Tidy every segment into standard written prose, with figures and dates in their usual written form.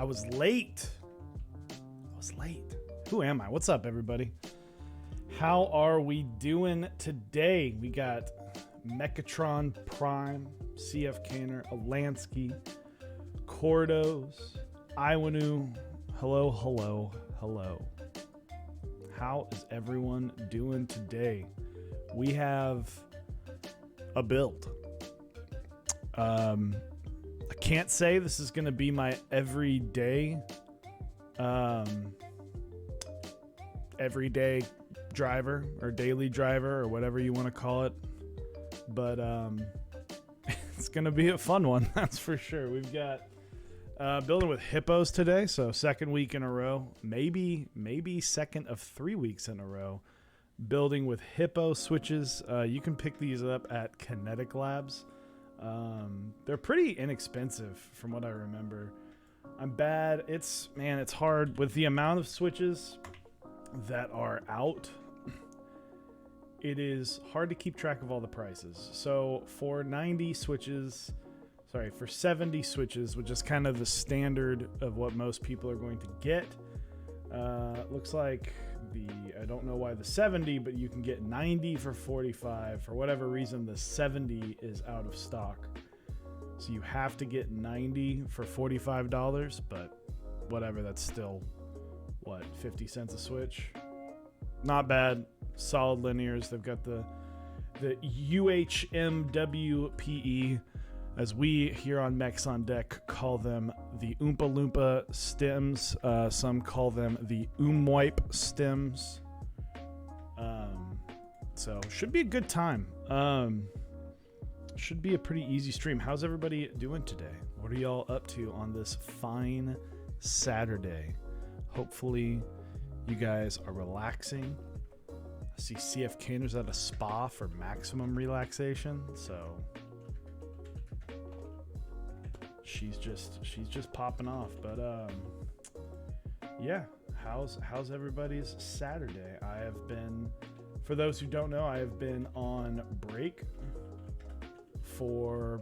I was late. Who am I? What's up, everybody? How are we doing today? We got Mechatron Prime, CF Canner, Alansky, Cordos, Iwanu. Hello. How is everyone doing today? We have a build. I can't say this is going to be my everyday driver or daily driver or whatever you want to call it, but it's going to be a fun one, that's for sure. We've got building with Hippos today, so second week in a row, maybe second of 3 weeks in a row, building with Hippo switches. You can pick these up at Kinetic Labs. They're pretty inexpensive from what I remember. I'm bad. It's hard with the amount of switches that are out. It is hard to keep track of all the prices. So for 70 switches, which is kind of the standard of what most people are going to get, looks like I don't know why the 70, but you can get 90 for 45. For whatever reason, the 70 is out of stock. So you have to get 90 for $45, but whatever, that's still, 50 cents a switch? Not bad. Solid linears. They've got the UHMWPE, as we here on Mechs on Deck call them, the Oompa Loompa stems. Some call them the Wipe stems. So should be a good time. Should be a pretty easy stream. How's everybody doing today? What are y'all up to on this fine Saturday? Hopefully you guys are relaxing. I see CF Canner's at a spa for maximum relaxation, so she's just popping off. But yeah, how's everybody's Saturday? I have been, for those who don't know, I have been on break for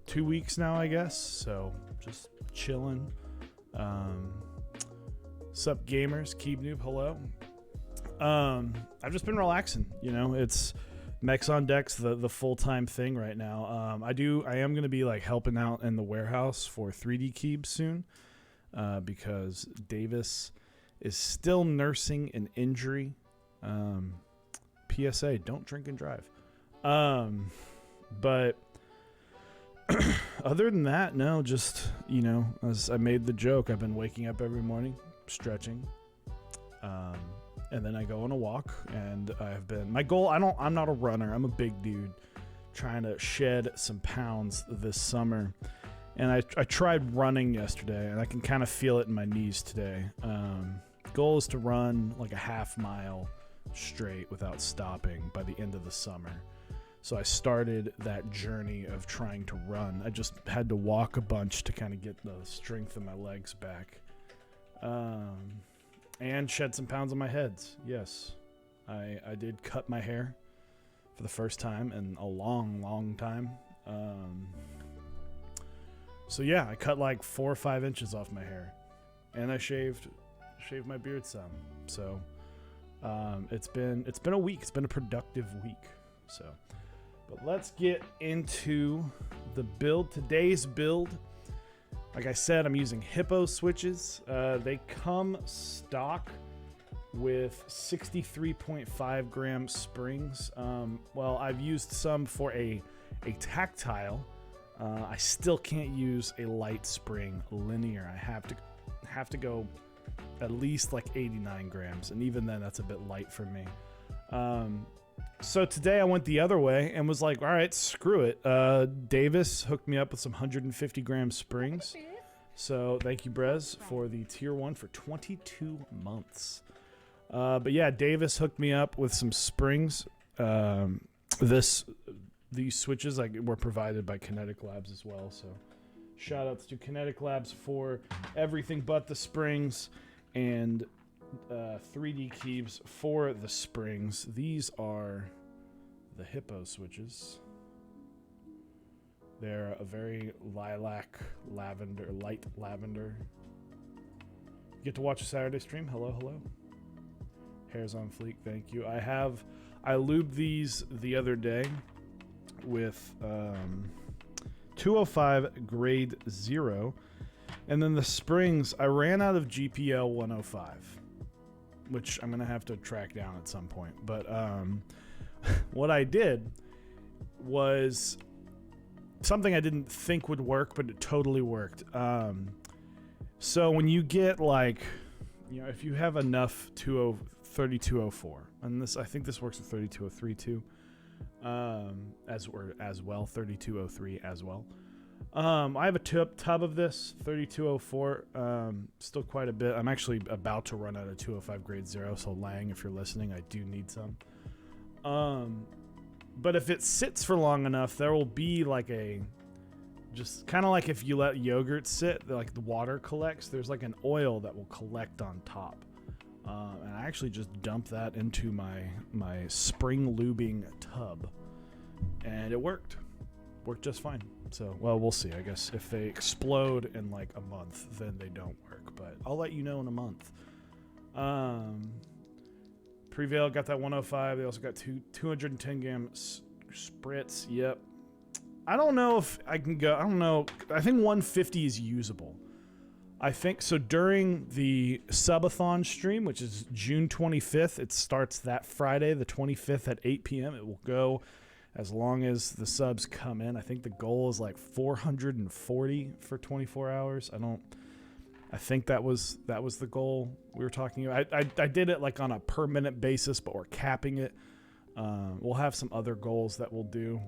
2 weeks now, I guess. So just chilling. Sup gamers, Keeb Noob, hello. I've just been relaxing, it's Mechs on Deck's the full-time thing right now. I am going to be like helping out in the warehouse for 3D Keebs soon, because Davis is still nursing an injury. PSA, don't drink and drive. But other than that, no, just, as I made the joke, I've been waking up every morning, stretching, and then I go on a walk, and my goal, I'm not a runner, I'm a big dude trying to shed some pounds this summer, and I tried running yesterday, and I can kind of feel it in my knees today. Goal is to run like a half mile straight without stopping by the end of the summer. So I started that journey of trying to run. I just had to walk a bunch to kind of get the strength in my legs back. And shed some pounds on my heads. Yes, I did cut my hair for the first time in a long time. So yeah, I cut like 4 or 5 inches off my hair, and I shaved my beard some. So it's been a week. It's been a productive week. So, but let's get into the build. Today's build. Like I said, I'm using Hippo switches. They come stock with 63.5 gram springs. Well, I've used some for a tactile. I still can't use a light spring linear. I have to go at least like 89 grams, and even then, that's a bit light for me. So today I went the other way and was like, all right, screw it. Davis hooked me up with some 150 gram springs. So thank you, Brez, for the tier 1 for 22 months. But yeah, Davis hooked me up with some springs. These switches were provided by Kinetic Labs as well. So shout outs to Kinetic Labs for everything but the springs, and 3D Keebs for the springs. These are the Hippo switches. They're a very light lavender get to watch a Saturday stream. Hello, hello. Hair's on fleek. Thank you. I lubed these the other day with 205 grade 0, and then the springs I ran out of GPL 105, which I'm gonna have to track down at some point. But what I did was something I didn't think would work, but it totally worked. So when you get like, you know, if you have enough 3204, and this, I think this works with 3203 too, as well, 3203 as well. I have a tub of this 3204, still quite a bit. I'm actually about to run out of 205 grade 0, so Lang, if you're listening, I do need some. But if it sits for long enough, there will be like a, just kind of like if you let yogurt sit, like the water collects, there's like an oil that will collect on top. And I actually just dumped that into my spring lubing tub, and it worked just fine. So, well, we'll see. I guess if they explode in like a month, then they don't work, but I'll let you know in a month. Prevail got that 105. They also got 210 gram spritz. Yep. I don't know if I can go. I don't know. I think 150 is usable. I think so. During the subathon stream, which is June 25th, it starts that Friday, the 25th at 8 p.m. It will go as long as the subs come in. I think the goal is like 440 for 24 hours. I think that was the goal we were talking about. I did it like on a per minute basis, but we're capping it. We'll have some other goals that we'll do.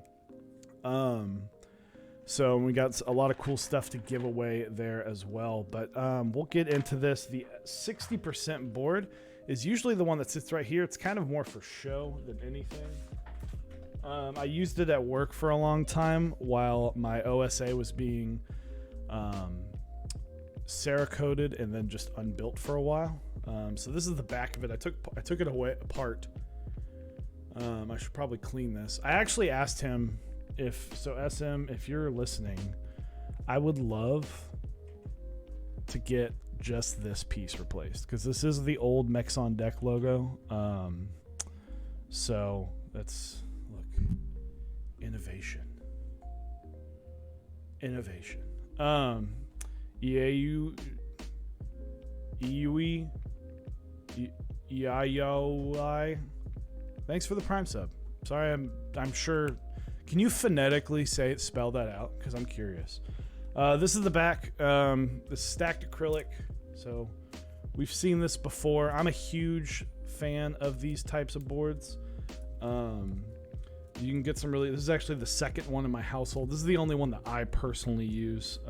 So we got a lot of cool stuff to give away there as well. But we'll get into this. The 60% board is usually the one that sits right here. It's kind of more for show than anything. I used it at work for a long time while my OSA was being Cerakoted and then just unbuilt for a while. So this is the back of it. I took it apart. I should probably clean this. I actually asked him SM, if you're listening, I would love to get just this piece replaced, because this is the old Mechs on Deck logo. So that's, look, innovation. EAUI. Thanks for the Prime sub. Sorry, I'm sure. Can you phonetically spell that out? Because I'm curious. This is the back. This stacked acrylic. So we've seen this before. I'm a huge fan of these types of boards. You can get some really. This is actually the second one in my household. This is the only one that I personally use.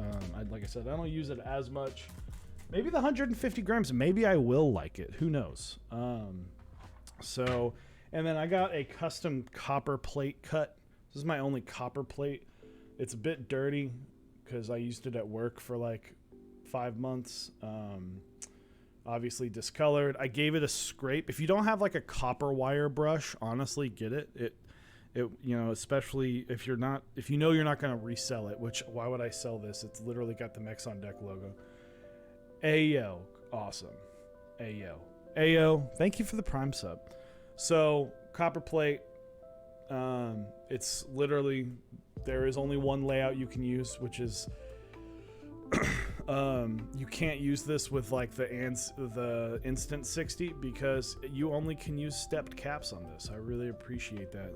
Like I said, I don't use it as much. Maybe the 150 grams. Maybe I will like it. Who knows? And then I got a custom copper plate cut. This is my only copper plate. It's a bit dirty because I used it at work for like 5 months. Obviously discolored. I gave it a scrape. If you don't have like a copper wire brush, honestly, get it. It you know, especially if you know you're not going to resell it, which why would I sell this? It's literally got the Mechs on Deck logo. Ayo, awesome. Ayo, thank you for the Prime sub. So copper plate, it's literally, there is only one layout you can use, which is you can't use this with like the instant 60 because you only can use stepped caps on this. I really appreciate that.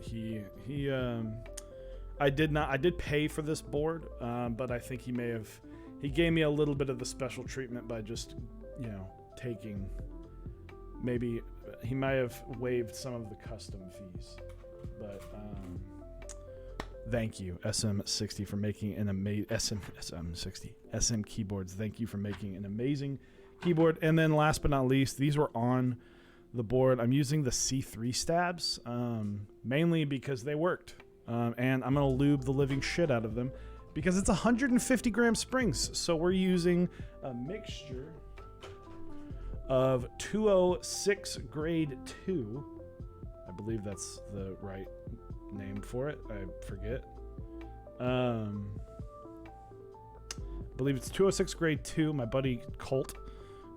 I did pay for this board, but I think he gave me a little bit of the special treatment by just, you know, taking, maybe he might have waived some of the custom fees, but thank you SM60 for making an amazing SMKeyboards. Thank you for making an amazing keyboard. And then last but not least, these were on the board. I'm using the C3 stabs mainly because they worked, and I'm gonna lube the living shit out of them because it's 150 gram springs. So we're using a mixture of 206 grade 2. I believe that's the right name for it. I forget. I believe it's 206 grade 2. My buddy Colt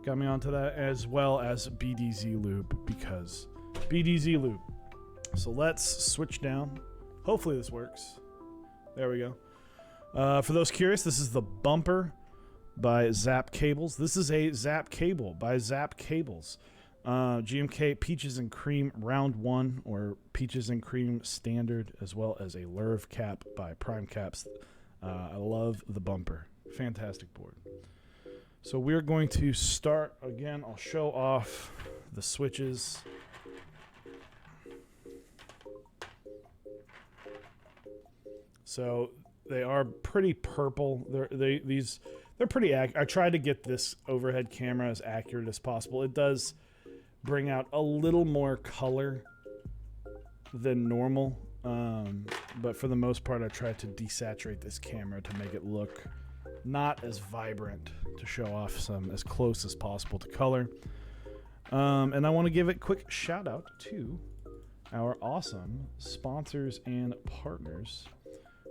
got me onto that, as well as BDZ Lube, because BDZ Lube. So let's switch down. Hopefully this works. There we go. For those curious, this is the bumper by Zap Cables. This is a Zap cable by Zap Cables. GMK Peaches and Cream Round 1, or Peaches and Cream Standard, as well as a Lurv cap by Prime Caps. I love the bumper. Fantastic board. So we're going to start, again, I'll show off the switches. So they are pretty purple. They're pretty accurate. I tried to get this overhead camera as accurate as possible. It does bring out a little more color than normal, but for the most part, I tried to desaturate this camera to make it look not as vibrant, to show off some as close as possible to color. And I want to give a quick shout out to our awesome sponsors and partners.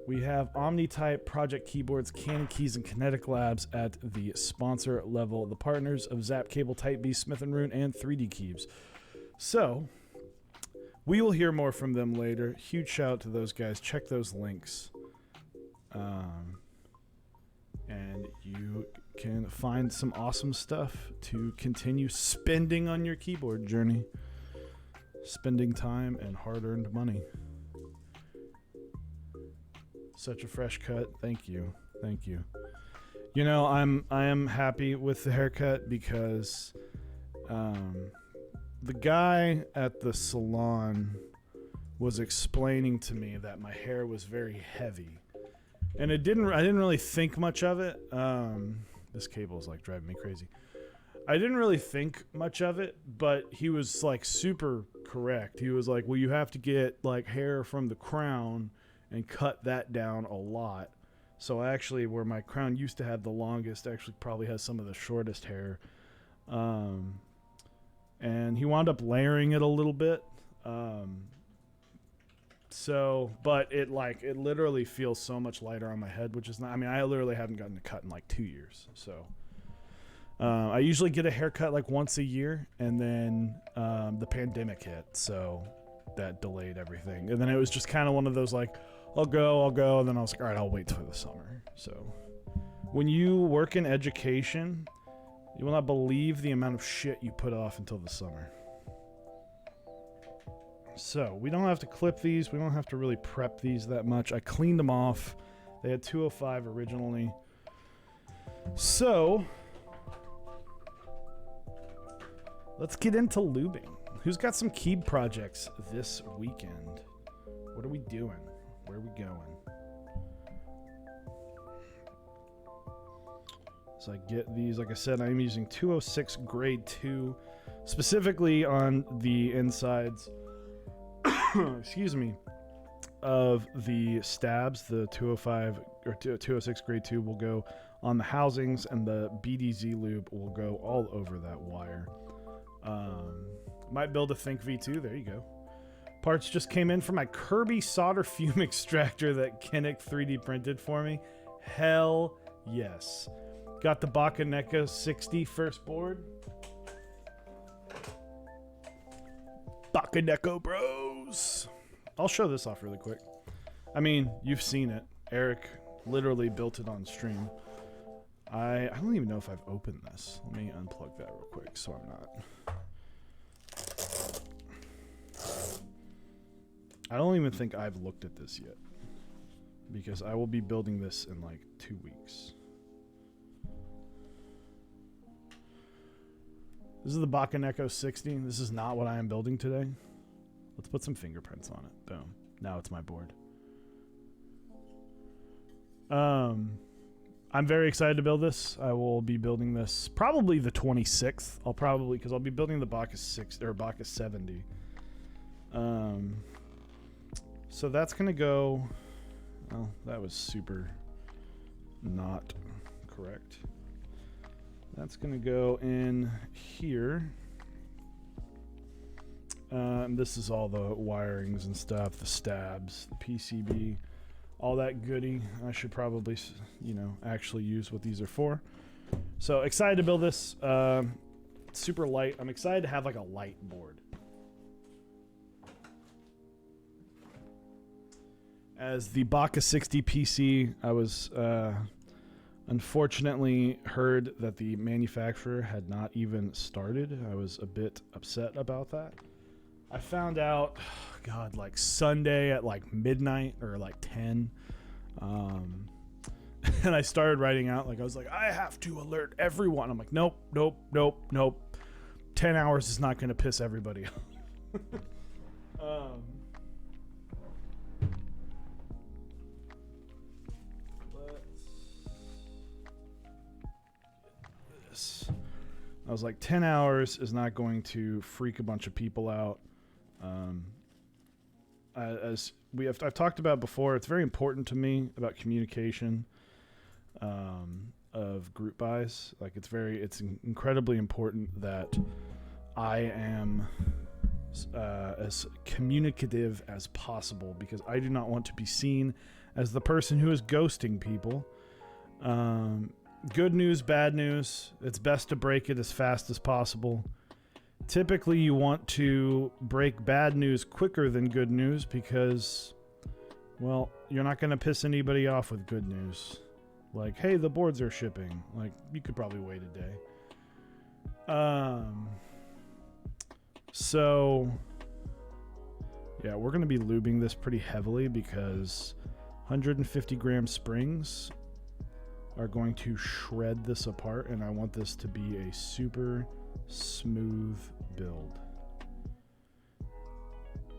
We have OmniType, Project Keyboards, Canon Keys, and Kinetic Labs at the sponsor level. The partners of Zap Cable, Type B, Smith & Rune, and 3D Keys. So, we will hear more from them later. Huge shout out to those guys. Check those links. And you can find some awesome stuff to continue spending on your keyboard journey. Spending time and hard-earned money. Such a fresh cut. Thank you. Thank you. You know, I am happy with the haircut because the guy at the salon was explaining to me that my hair was very heavy. And I didn't really think much of it. This cable is like driving me crazy. I didn't really think much of it, but he was like super correct. He was like, well, you have to get like hair from the crown and cut that down a lot. So actually, where my crown used to have the longest, actually probably has some of the shortest hair. And he wound up layering it a little bit. But it literally feels so much lighter on my head, which is not, I mean, I literally haven't gotten a cut in like 2 years. So I usually get a haircut like once a year, and then the pandemic hit, so that delayed everything. And then it was just kind of one of those like, I'll go, and then I was like, all right, I'll wait till the summer. So when you work in education, you will not believe the amount of shit you put off until the summer. So we don't have to clip these. We don't have to really prep these that much. I cleaned them off. They had 205 originally. So let's get into lubing. Who's got some key projects this weekend? What are we doing? Where are we going? So I get these, like I said, I'm using 206 grade 2, specifically on the insides, excuse me, of the stabs. The 205 or 206 grade 2 will go on the housings, and the BDZ lube will go all over that wire. Might build a Think V2. There you go. Parts just came in for my Kirby solder fume extractor that Kinect 3D printed for me. Hell yes. Got the Bakaneko 60 first board. Bakaneko bros. I'll show this off really quick. I mean, you've seen it. Eric literally built it on stream. I don't even know if I've opened this. Let me unplug that real quick so I'm not... I don't even think I've looked at this yet, because I will be building this in like 2 weeks. This is the Bakaneko 60. This is not what I am building today. Let's put some fingerprints on it. Boom. Now it's my board. I'm very excited to build this. I will be building this probably the 26th. Because I'll be building the Baka 60 or Baka 70. So that's gonna go. Oh, that was super not correct. That's gonna go in here. This is all the wirings and stuff, the stabs, the PCB, all that goodie. I should probably, actually use what these are for. So excited to build this. Super light. I'm excited to have like a light board. As the Baka 60 PC, I was unfortunately heard that the manufacturer had not even started. I was a bit upset about that. I found out, God, like Sunday at like midnight or like 10. And I started writing out, like, I was like, I have to alert everyone. I'm like, nope, nope, nope, nope. 10 hours is not going to piss everybody off. I was like, 10 hours is not going to freak a bunch of people out. As I've talked about before, it's very important to me about communication of group buys. Like, it's incredibly important that I am as communicative as possible, because I do not want to be seen as the person who is ghosting people. Good news, bad news. It's best to break it as fast as possible. Typically, you want to break bad news quicker than good news because, well, you're not going to piss anybody off with good news. Like, hey, the boards are shipping. Like, you could probably wait a day. So, yeah, we're going to be lubing this pretty heavily because 150 gram springs are going to shred this apart, and I want this to be a super smooth build.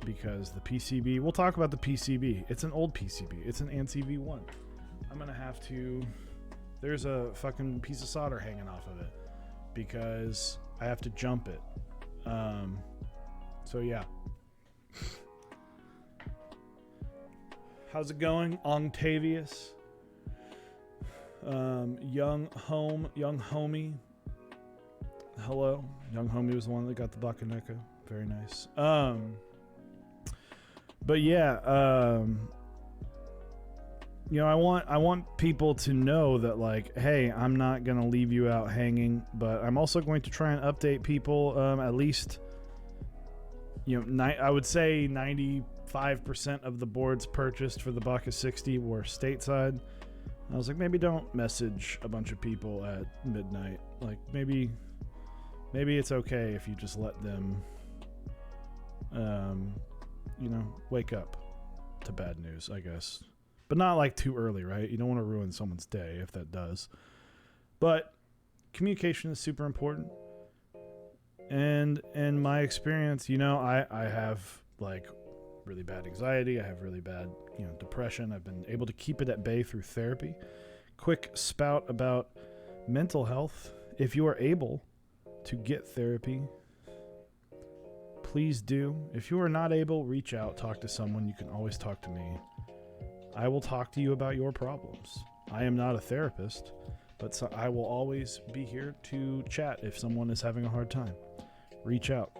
Because the PCB, we'll talk about the PCB. It's an old PCB. It's an ANSI V1. I'm going to have to, there's a fucking piece of solder hanging off of it because I have to jump it. So yeah. How's it going, Octavius? Young homie. Hello. Young homie was the one that got the Bakaneka. Very nice. But yeah, you know, I want people to know that, like, hey, I'm not going to leave you out hanging, but I'm also going to try and update people, at least, you know, I would say 95% of the boards purchased for the Baka 60 were stateside. I was like, maybe don't message a bunch of people at midnight. Like, maybe it's okay if you just let them, you know, wake up to bad news, I guess. But not like too early, right? You don't want to ruin someone's day if that does. But communication is super important. And in my experience, you know, I have like really bad anxiety. I have really bad, you know, depression. I've been able to keep it at bay through therapy. Quick spout about mental health. If you are able to get therapy, please do. If you are not able, reach out, talk to someone. You can always talk to me. I will talk to you about your problems. I am not a therapist, but I will always be here to chat if someone is having a hard time. Reach out.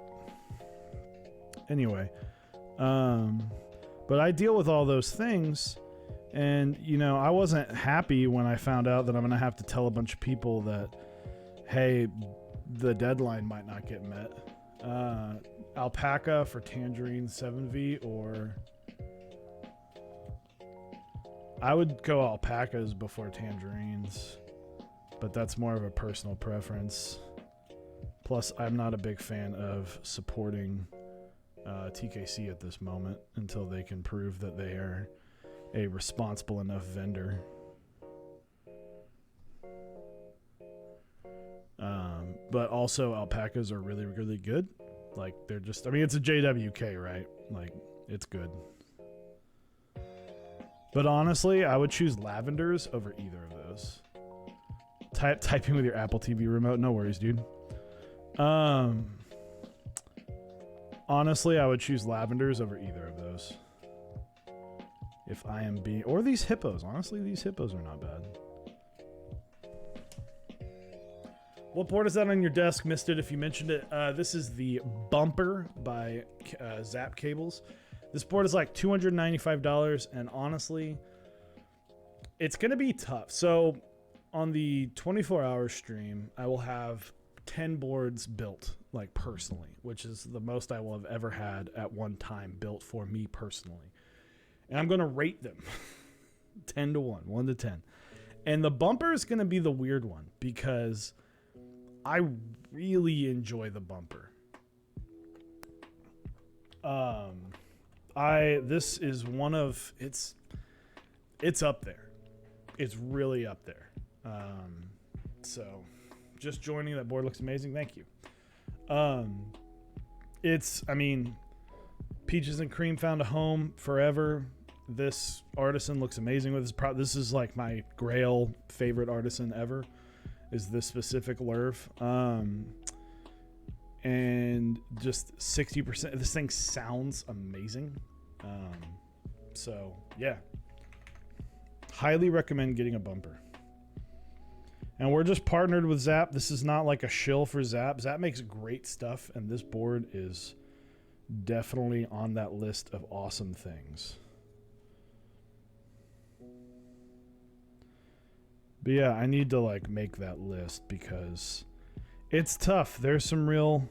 Anyway, but I deal with all those things, and, you know, I wasn't happy when I found out that I'm going to have to tell a bunch of people that, hey, the deadline might not get met. Alpaca for Tangerine 7V, or I would go alpacas before tangerines, but that's more of a personal preference. Plus, I'm not a big fan of supporting TKC at this moment until they can prove that they are a responsible enough vendor. But also, alpacas are really, really good. Like, they're just, I mean, it's a JWK, right? Like, it's good. But honestly, I would choose lavenders over either of those. Typing with your Apple TV remote, no worries, dude. Honestly, I would choose lavenders over either of those. If I am being, or these hippos. Honestly, these hippos are not bad. What board is that on your desk? Missed it if you mentioned it. This is the Bumper by Zap Cables. This board is like $295, and honestly, it's going to be tough. So on the 24-hour stream, I will have 10 boards built, like personally, which is the most I will have ever had at one time built for me personally. And I'm going to rate them 10 to 1, 1 to 10. And the bumper is going to be the weird one because I really enjoy the bumper. This is one of, it's up there. It's really up there. So just joining, that board looks amazing. Thank you. Peaches and Cream found a home forever. This artisan looks amazing with this. This is like my grail favorite artisan ever, is this specific Lurv. And just 60%. This thing sounds amazing. So yeah, highly recommend getting a bumper. And we're just partnered with Zap. This is not like a shill for Zap. Zap makes great stuff, and this board is definitely on that list of awesome things. But yeah, I need to like make that list because it's tough. There's some real,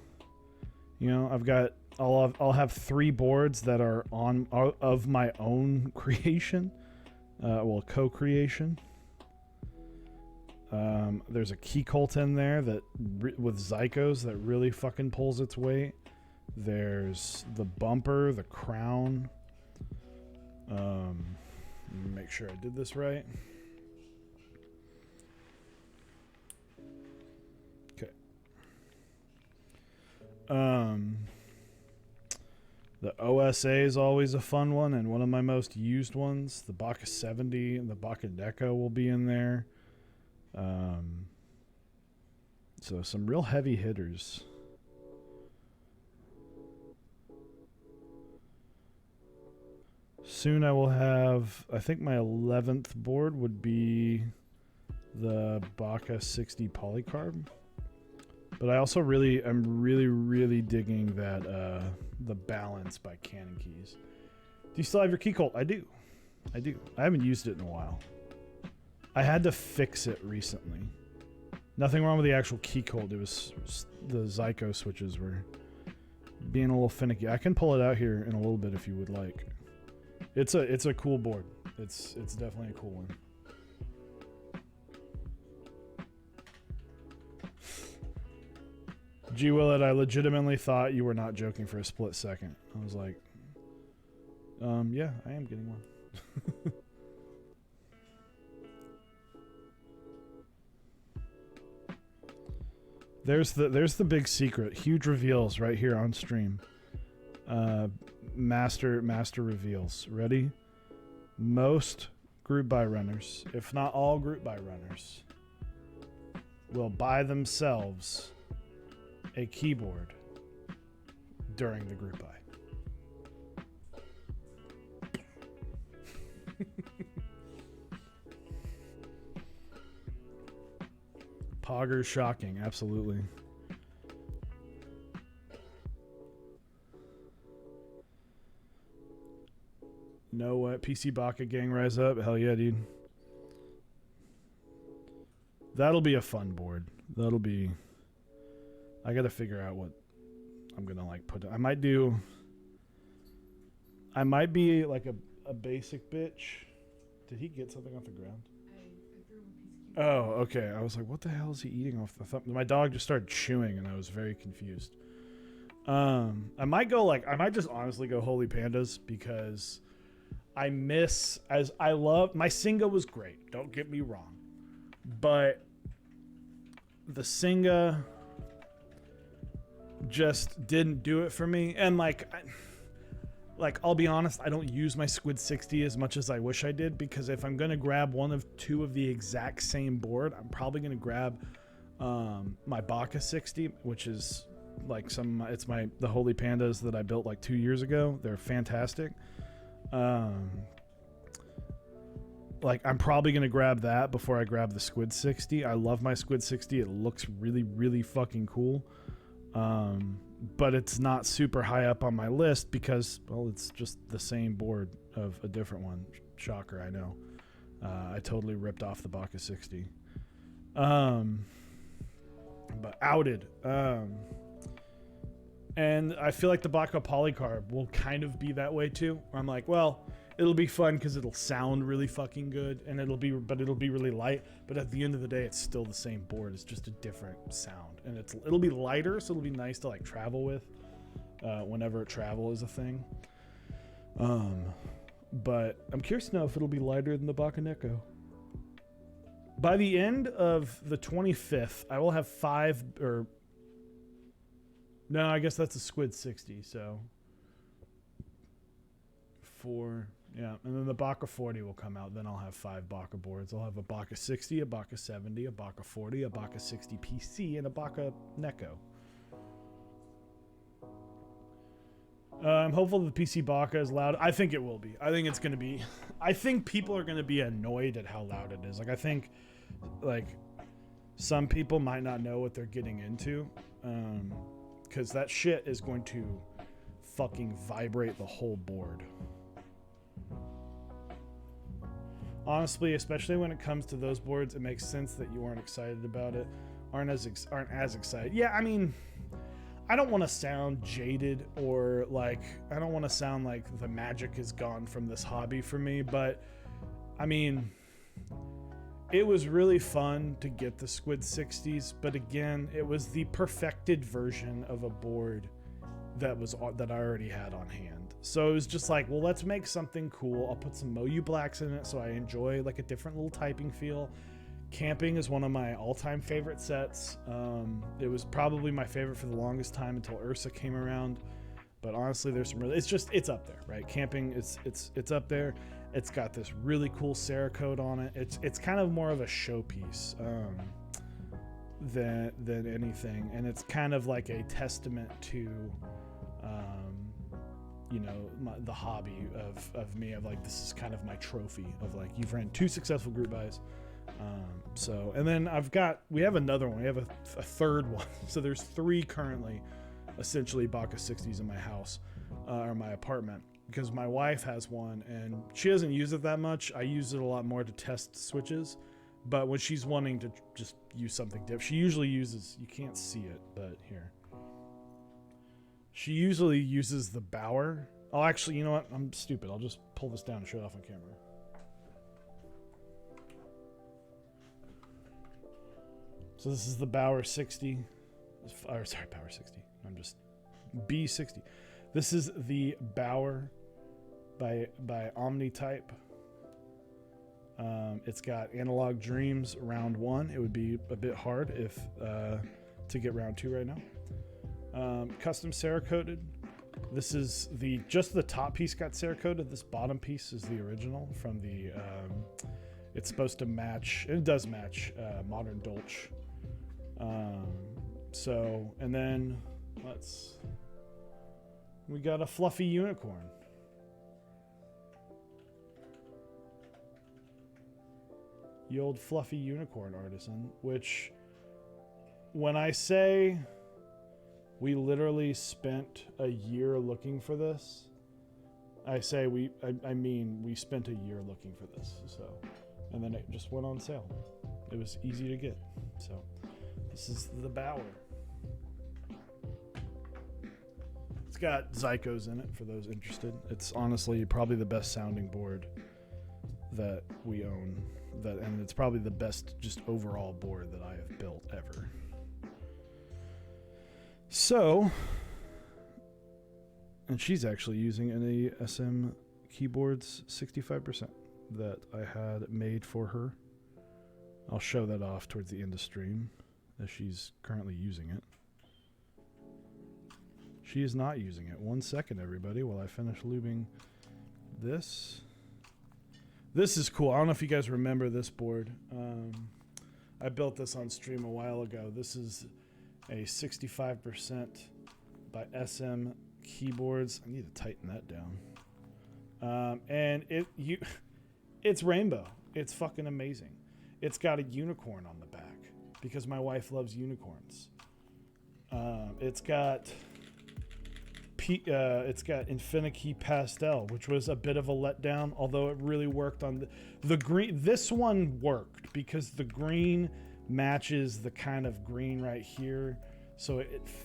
I'll have 3 boards that are of my own creation, co-creation. There's a key colt in there that with Zycos that really fucking pulls its weight. There's the bumper, the crown. Make sure I did this right. Okay. The OSA is always a fun one and one of my most used ones. The Baka 70 and the Baka Deco will be in there. So some real heavy hitters. Soon I will have, I think my 11th board would be the Baka 60 polycarb. But I also I'm really digging that the Balance by Cannon Keys. Do you still have your key colt? I do. I haven't used it in a while. I had to fix it recently. Nothing wrong with the actual key colt. It was the Zyco switches were being a little finicky. I can pull it out here in a little bit if you would like. It's a cool board. It's definitely a cool one. G Willett, I legitimately thought you were not joking for a split second. I was like, yeah, I am getting one. There's the big secret. Huge reveals right here on stream. Master reveals. Ready? Most group buy runners, if not all group buy runners, will buy themselves a keyboard during the group buy. Pogger's shocking, absolutely. No what? PC Baka gang rise up? Hell yeah, dude. That'll be a fun board. That'll be... I gotta figure out what I'm gonna like put... I might be like a basic bitch. Did he get something off the ground? Oh, okay. I was like, what the hell is he eating off the thumb? My dog just started chewing, and I was very confused. I might just honestly go Holy Pandas because my Singa was great. Don't get me wrong. But the Singa just didn't do it for me. And I'll be honest, I don't use my Squid 60 as much as I wish I did, because if I'm going to grab one of two of the exact same board, I'm probably going to grab my Baka 60, which is the Holy Pandas that I built like 2 years ago. They're fantastic. I'm probably going to grab that before I grab the Squid 60. I love my Squid 60. It looks really, really fucking cool. But it's not super high up on my list because, well, it's just the same board of a different one. Shocker, I know. I totally ripped off the Baka 60. But outed. And I feel like the Baca Polycarb will kind of be that way too. Where I'm like, well, it'll be fun because it'll sound really fucking good, and it'll be really light. But at the end of the day, it's still the same board. It's just a different sound, and it'll be lighter, so it'll be nice to like travel with whenever travel is a thing. But I'm curious to know if it'll be lighter than the Baca Neko. By the end of the 25th, I will have 5 or. No, I guess that's a Squid 60, so 4, yeah. And then the Baca 40 will come out. Then I'll have 5 Baca boards. I'll have a Baca 60, a Baca 70, a Baca 40, a Baca 60 PC, and a Baca Neko. I'm hopeful that the PC Baca is loud. I think it will be. I think it's going to be. I think people are going to be annoyed at how loud it is. Like, I think, like, some people might not know what they're getting into. Because that shit is going to fucking vibrate the whole board. Honestly, especially when it comes to those boards, it makes sense that you aren't excited about it, aren't as excited. Yeah, I mean, I don't want to sound jaded or like, I don't want to sound like the magic is gone from this hobby for me, but I mean, it was really fun to get the Squid 60s, but again, it was the perfected version of a board that I already had on hand. So it was just like, well, let's make something cool. I'll put some Moyu blacks in it so I enjoy like a different little typing feel. Camping is one of my all-time favorite sets. It was probably my favorite for the longest time until Ursa came around. But honestly, there's some really, it's up there, right? Camping, it's up there. It's got this really cool Cerakote on it. It's kind of more of a showpiece than anything, and it's kind of like a testament to the hobby of me. Of like, this is kind of my trophy of like, you've ran 2 successful group buys. So, and then we have another one. We have a third one. So there's 3 currently, essentially Baca 60s in my house or my apartment. Because my wife has one and she doesn't use it that much. I use it a lot more to test switches, but when she's wanting to just use something different, she usually uses, you can't see it, but here. She usually uses the Bauer. Oh, actually, you know what? I'm stupid. I'll just pull this down and show it off on camera. So this is the Bauer 60. Bauer 60. I'm just B60. This is the Bauer by Omnitype. It's got Analog Dreams round 1. It would be a bit hard if to get round 2 right now. Custom Cerakoted. This is just the top piece got Cerakoted. This bottom piece is the original from the. It's supposed to match. It does match Modern Dolch. And then we got a fluffy unicorn. The old fluffy unicorn artisan, which when I say we literally spent a year looking for this, I mean we spent a year looking for this. So, and then it just went on sale. It was easy to get. So this is the Bauer. It's got Zycos in it for those interested. It's honestly probably the best sounding board that we own. And it's probably the best just overall board that I have built ever. So, and she's actually using an SMKeyboards 65% that I had made for her. I'll show that off towards the end of stream as she's currently using it. She is not using it. 1 second, everybody, while I finish lubing this. This is cool. I don't know if you guys remember this board. I built this on stream a while ago. This is a 65% by SMKeyboards. I need to tighten that down. And it's rainbow. It's fucking amazing. It's got a unicorn on the back because my wife loves unicorns. It's got Infinikey Pastel, which was a bit of a letdown, although it really worked on the green. This one worked because the green matches the kind of green right here, so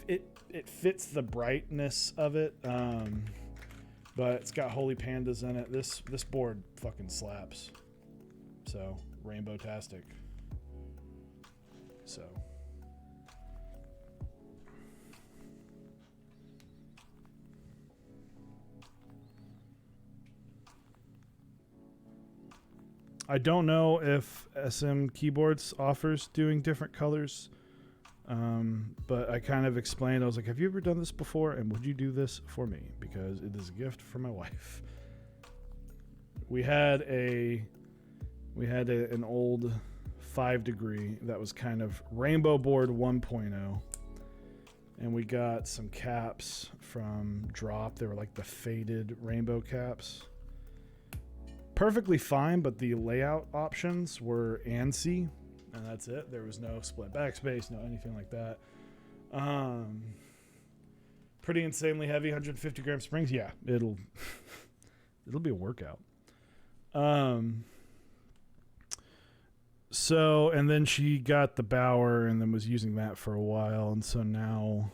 it fits the brightness of it. But it's got Holy Pandas in it. This board fucking slaps. So rainbow-tastic. So. I don't know if SMKeyboards offers doing different colors, but I kind of explained. I was like, "Have you ever done this before? And would you do this for me? Because it is a gift for my wife." We had an old 5 degree that was kind of rainbow board 1.0, and we got some caps from Drop. They were like the faded rainbow caps. Perfectly fine, but the layout options were ANSI, and that's it. There was no split backspace, no anything like that. Pretty insanely heavy, 150 gram springs. Yeah, it'll be a workout. So, and then she got the Bauer and then was using that for a while, and so now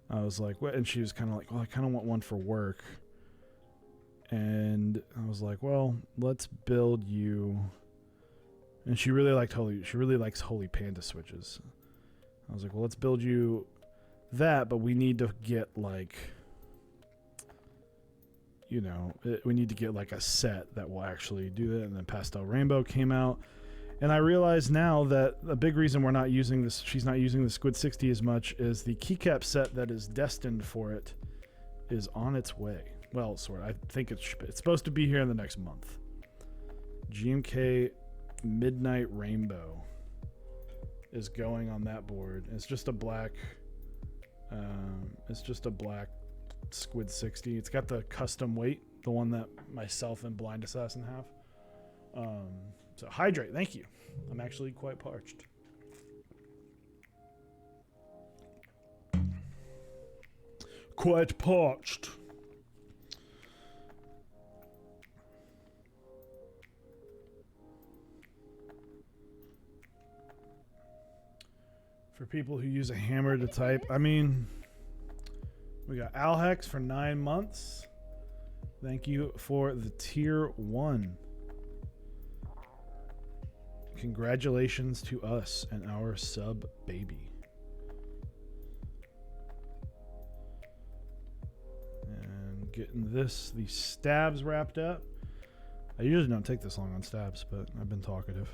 I was like, what? And she was kind of like, well, I kind of want one for work. And I was like, well, let's build you. And she really likes Holy Panda switches. I was like, well, let's build you that, but we need to get like, you know, we need to get like a set that will actually do that. And then Pastel Rainbow came out. And I realize now that a big reason we're not using this, she's not using the Squid 60 as much, is the keycap set that is destined for it is on its way. Well, sort of. I think it's supposed to be here in the next month. GMK Midnight Rainbow is going on that board. It's just a black. It's just a black Squid 60. It's got the custom weight, the one that myself and Blind Assassin have. So hydrate. Thank you. I'm actually quite parched. Quite parched. For people who use a hammer to type, I mean, we got Alhex for 9 months. Thank you for the tier 1. Congratulations to us and our sub baby. And getting the stabs wrapped up. I usually don't take this long on stabs, but I've been talkative.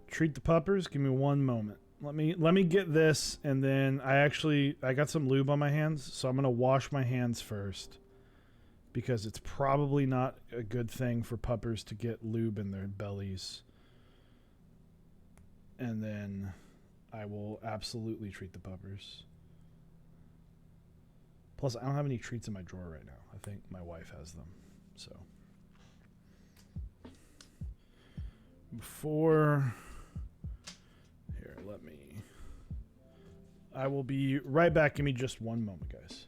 Treat the puppers. Give me one moment. Let me get this, and then I got some lube on my hands, so I'm gonna wash my hands first, because it's probably not a good thing for puppers to get lube in their bellies. And then I will absolutely treat the puppers. Plus, I don't have any treats in my drawer right now. I think my wife has them. So I will be right back. Give me just one moment, guys.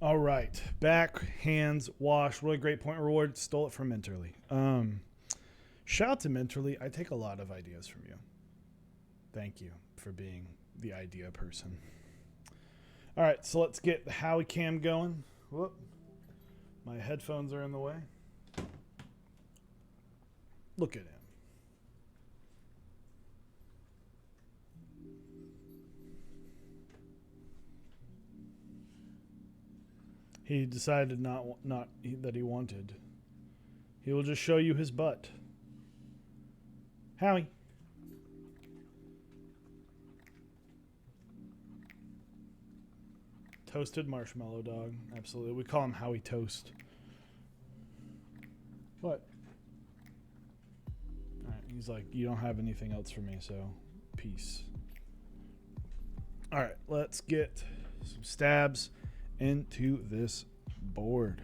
All right, back, hands, wash. Really great point reward. Stole it from Minterly. Shout out to Minterly. I take a lot of ideas from you. Thank you for being the idea person. All right, so let's get the Howie Cam going. Whoop. My headphones are in the way. Look at him. He decided that he wanted. He will just show you his butt. Howie. Toasted marshmallow dog. Absolutely. We call him Howie Toast. What? Alright, he's like, you don't have anything else for me, so peace. Alright, let's get some stabs into this board.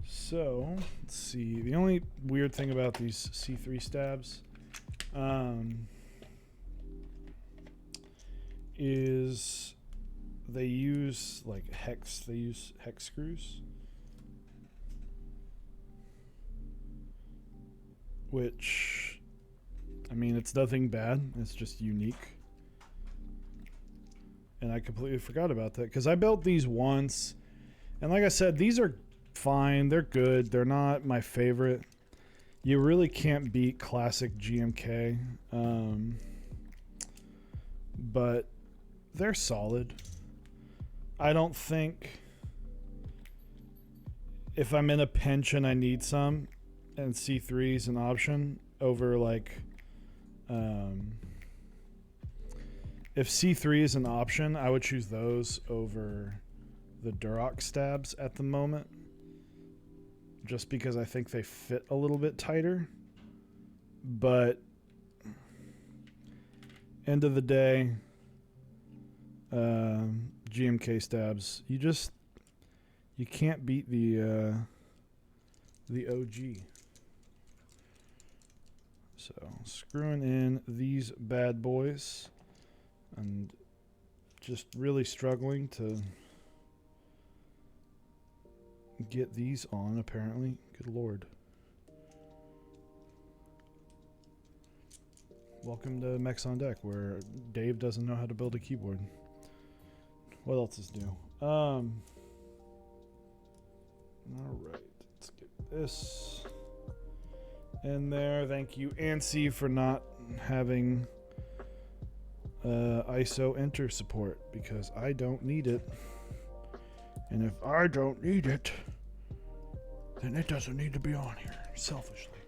So, let's see. The only weird thing about these C3 stabs is they use like hex screws, which, I mean, it's nothing bad. It's just unique. And I completely forgot about that because I built these once. And like I said, these are fine. They're good. They're not my favorite. You really can't beat classic GMK. But they're solid. I don't think if I'm in a pinch and I need some, and C3 is an option over like if C3 is an option, I would choose those over the Duroc stabs at the moment, just because I think they fit a little bit tighter. But end of the day, GMK stabs, you can't beat the OG. So screwing in these bad boys and just really struggling to get these on, apparently. Good Lord. Welcome to Mechs on Deck, where Dave doesn't know how to build a keyboard. What else is new? Alright, let's get this in there. Thank you, ANSI, for not having ISO enter support, because I don't need it. And if I don't need it, then it doesn't need to be on here, selfishly.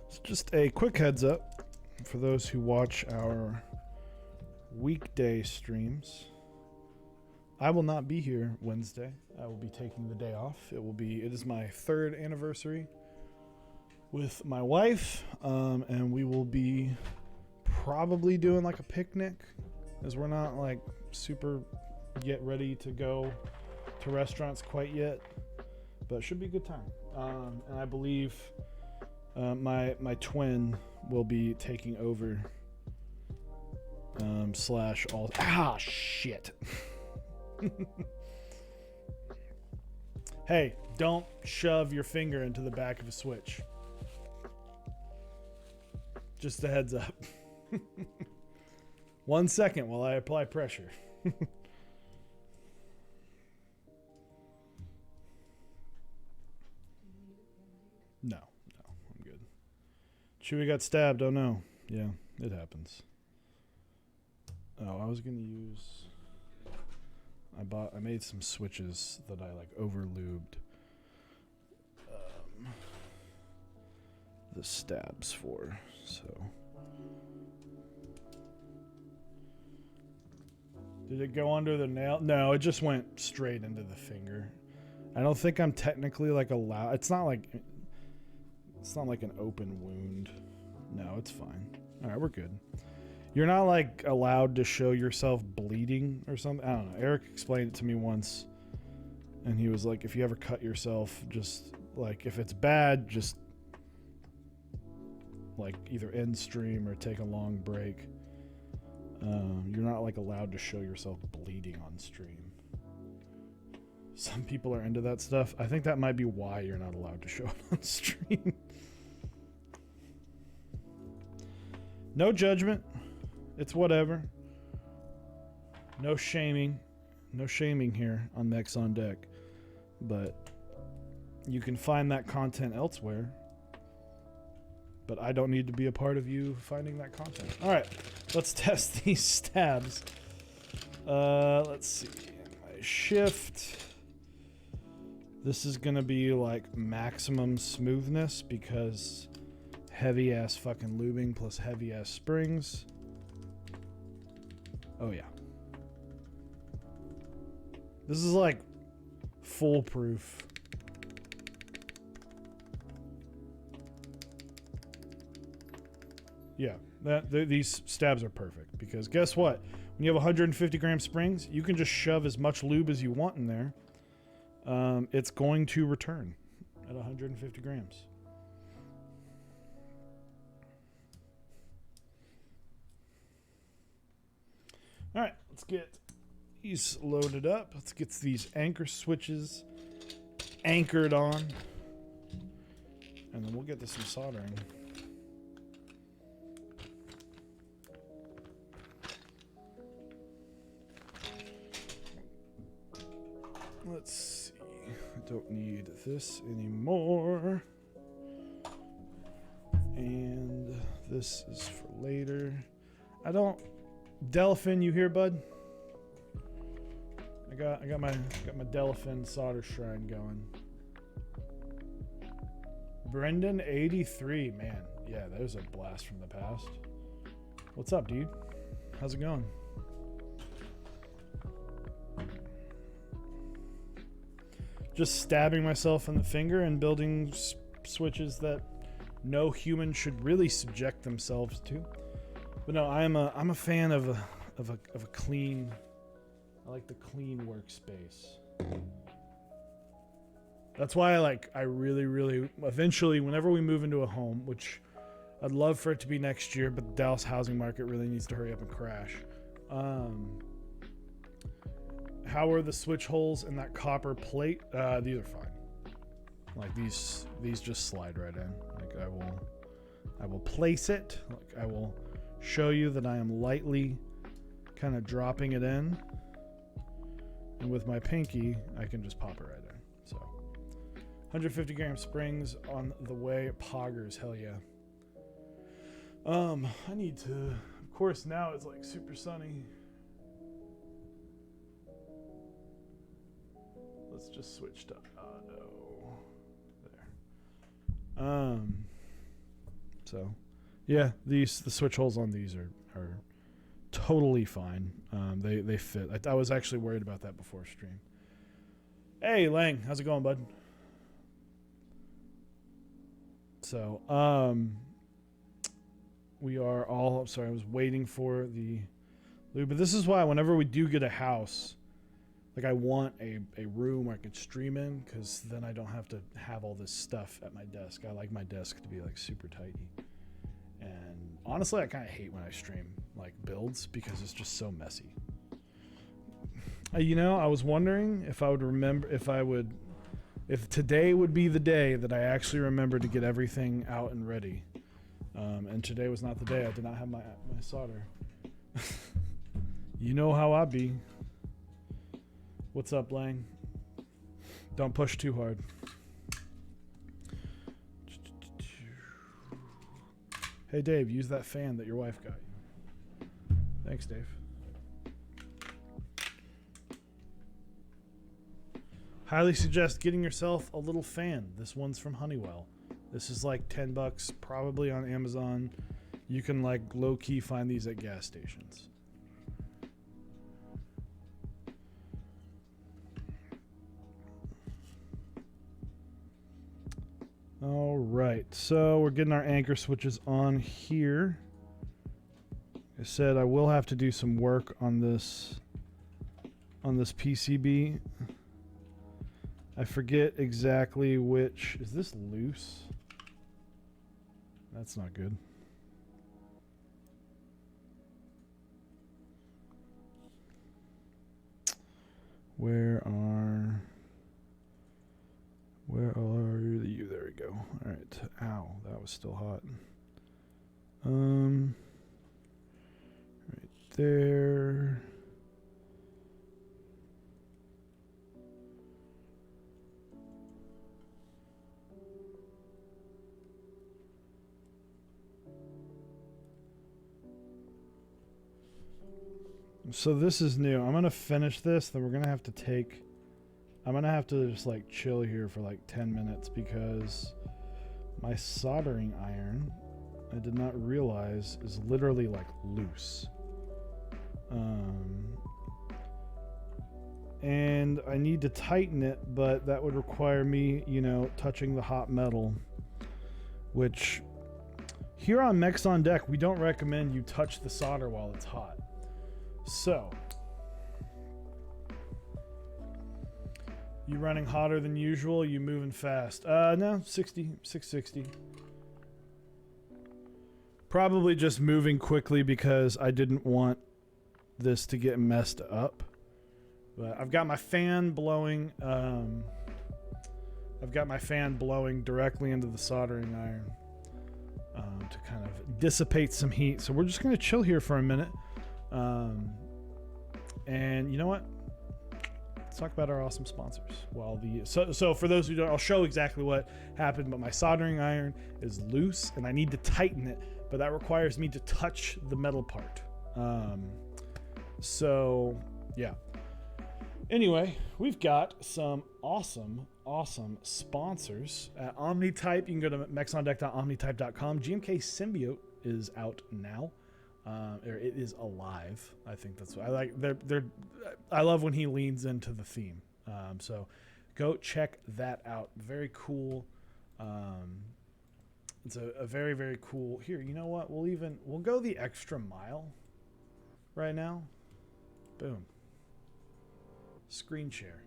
It's just a quick heads up for those who watch our weekday streams. I will not be here Wednesday. I will be taking the day off. It is my 3rd anniversary with my wife, and we will be probably doing like a picnic, as we're not like super yet ready to go to restaurants quite yet, but it should be a good time. And I believe my twin will be taking over slash all. Ah, shit. Hey, don't shove your finger into the back of a switch. Just a heads up. 1 second while I apply pressure. No, I'm good. Chewie got stabbed. Oh no. Yeah, it happens. Oh, I was gonna use. I made some switches that I like over lubed the stabs for. So. Did it go under the nail? No, it just went straight into the finger. I don't think I'm technically like allowed. It's not like an open wound. No, it's fine. All right, we're good. You're not like allowed to show yourself bleeding or something. I don't know. Eric explained it to me once, and he was like, if you ever cut yourself, just like if it's bad, just like either end stream or take a long break. You're not like allowed to show yourself bleeding on stream. Some people are into that stuff. I think that might be why you're not allowed to show it on stream. No judgment. It's whatever. No shaming. No shaming here on Mechs on Deck. But you can find that content elsewhere. But I don't need to be a part of you finding that content. Alright, let's test these stabs. Let's see. My shift. This is going to be like maximum smoothness because heavy ass fucking lubing plus heavy ass springs. Oh yeah. This is like foolproof. Yeah, these stabs are perfect because guess what? When you have 150 gram springs, you can just shove as much lube as you want in there. It's going to return at 150 grams. All right, let's get these loaded up. Let's get these anchor switches anchored on. And then we'll get to some soldering. Let's see. I don't need this anymore. And this is for later. I don't... Delphin, you here, bud? I got my Delphin solder shrine going. Brendan 83, man. Yeah, there's a blast from the past. What's up, dude? How's it going? Just stabbing myself in the finger and building switches that no human should really subject themselves to. But no, I'm a fan of a clean. I like the clean workspace. That's why I really eventually whenever we move into a home, which I'd love for it to be next year, but the Dallas housing market really needs to hurry up and crash. How are the switch holes in that copper plate? These are fine. Like these just slide right in. Like I will place it. Like I will show you that I am lightly kind of dropping it in. And with my pinky, I can just pop it right in. So 150 gram springs on the way. Poggers, hell yeah. I need to, of course now it's like super sunny. Let's just switch to auto. There. So yeah, the switch holes on these are totally fine. They fit. I was actually worried about that before stream. Hey Lang, how's it going, bud? So we are all. I'm sorry, I was waiting for the lube, but this is why whenever we do get a house, like I want a room where I can stream in, because then I don't have to have all this stuff at my desk. I like my desk to be like super tidy. And honestly, I kind of hate when I stream like builds because it's just so messy. You know, I was wondering if I would remember, if today would be the day that I actually remember to get everything out and ready. And today was not the day. I did not have my solder. You know how I be. What's up, Lang? Don't push too hard. Hey, Dave, use that fan that your wife got you. Thanks, Dave. Highly suggest getting yourself a little fan. This one's from Honeywell. This is like $10, probably on Amazon. You can like low-key find these at gas stations. All right, so we're getting our anchor switches on here. I said I will have to do some work on this PCB. I forget exactly which. Is this loose? That's not good. Where are you? There we go. All right. Ow, that was still hot. All So this is new. I'm gonna finish this, then we're gonna have to take. I'm gonna have to just like chill here for like 10 minutes because my soldering iron, I did not realize, is literally like loose. And I need to tighten it, but that would require me, you know, touching the hot metal, which here on Mechs on Deck, we don't recommend you touch the solder while it's hot. So, you running hotter than usual? You moving fast? No, 660. Probably just moving quickly because I didn't want this to get messed up. But I've got my fan blowing. I've got my fan blowing directly into the soldering iron to kind of dissipate some heat. So we're just going to chill here for a minute. And you know what? Let's talk about our awesome sponsors. So for those who don't, I'll show exactly what happened. But my soldering iron is loose, and I need to tighten it. But that requires me to touch the metal part. So yeah. Anyway, we've got some awesome sponsors at OmniType. You can go to mexondeck.omnitype.com. GMK Symbiote is out now. Or it is alive. I think that's what I like. I love when he leans into the theme. So go check that out. Very cool. It's a very, very cool. Here, you know what? We'll go the extra mile right now. Boom. Screen share.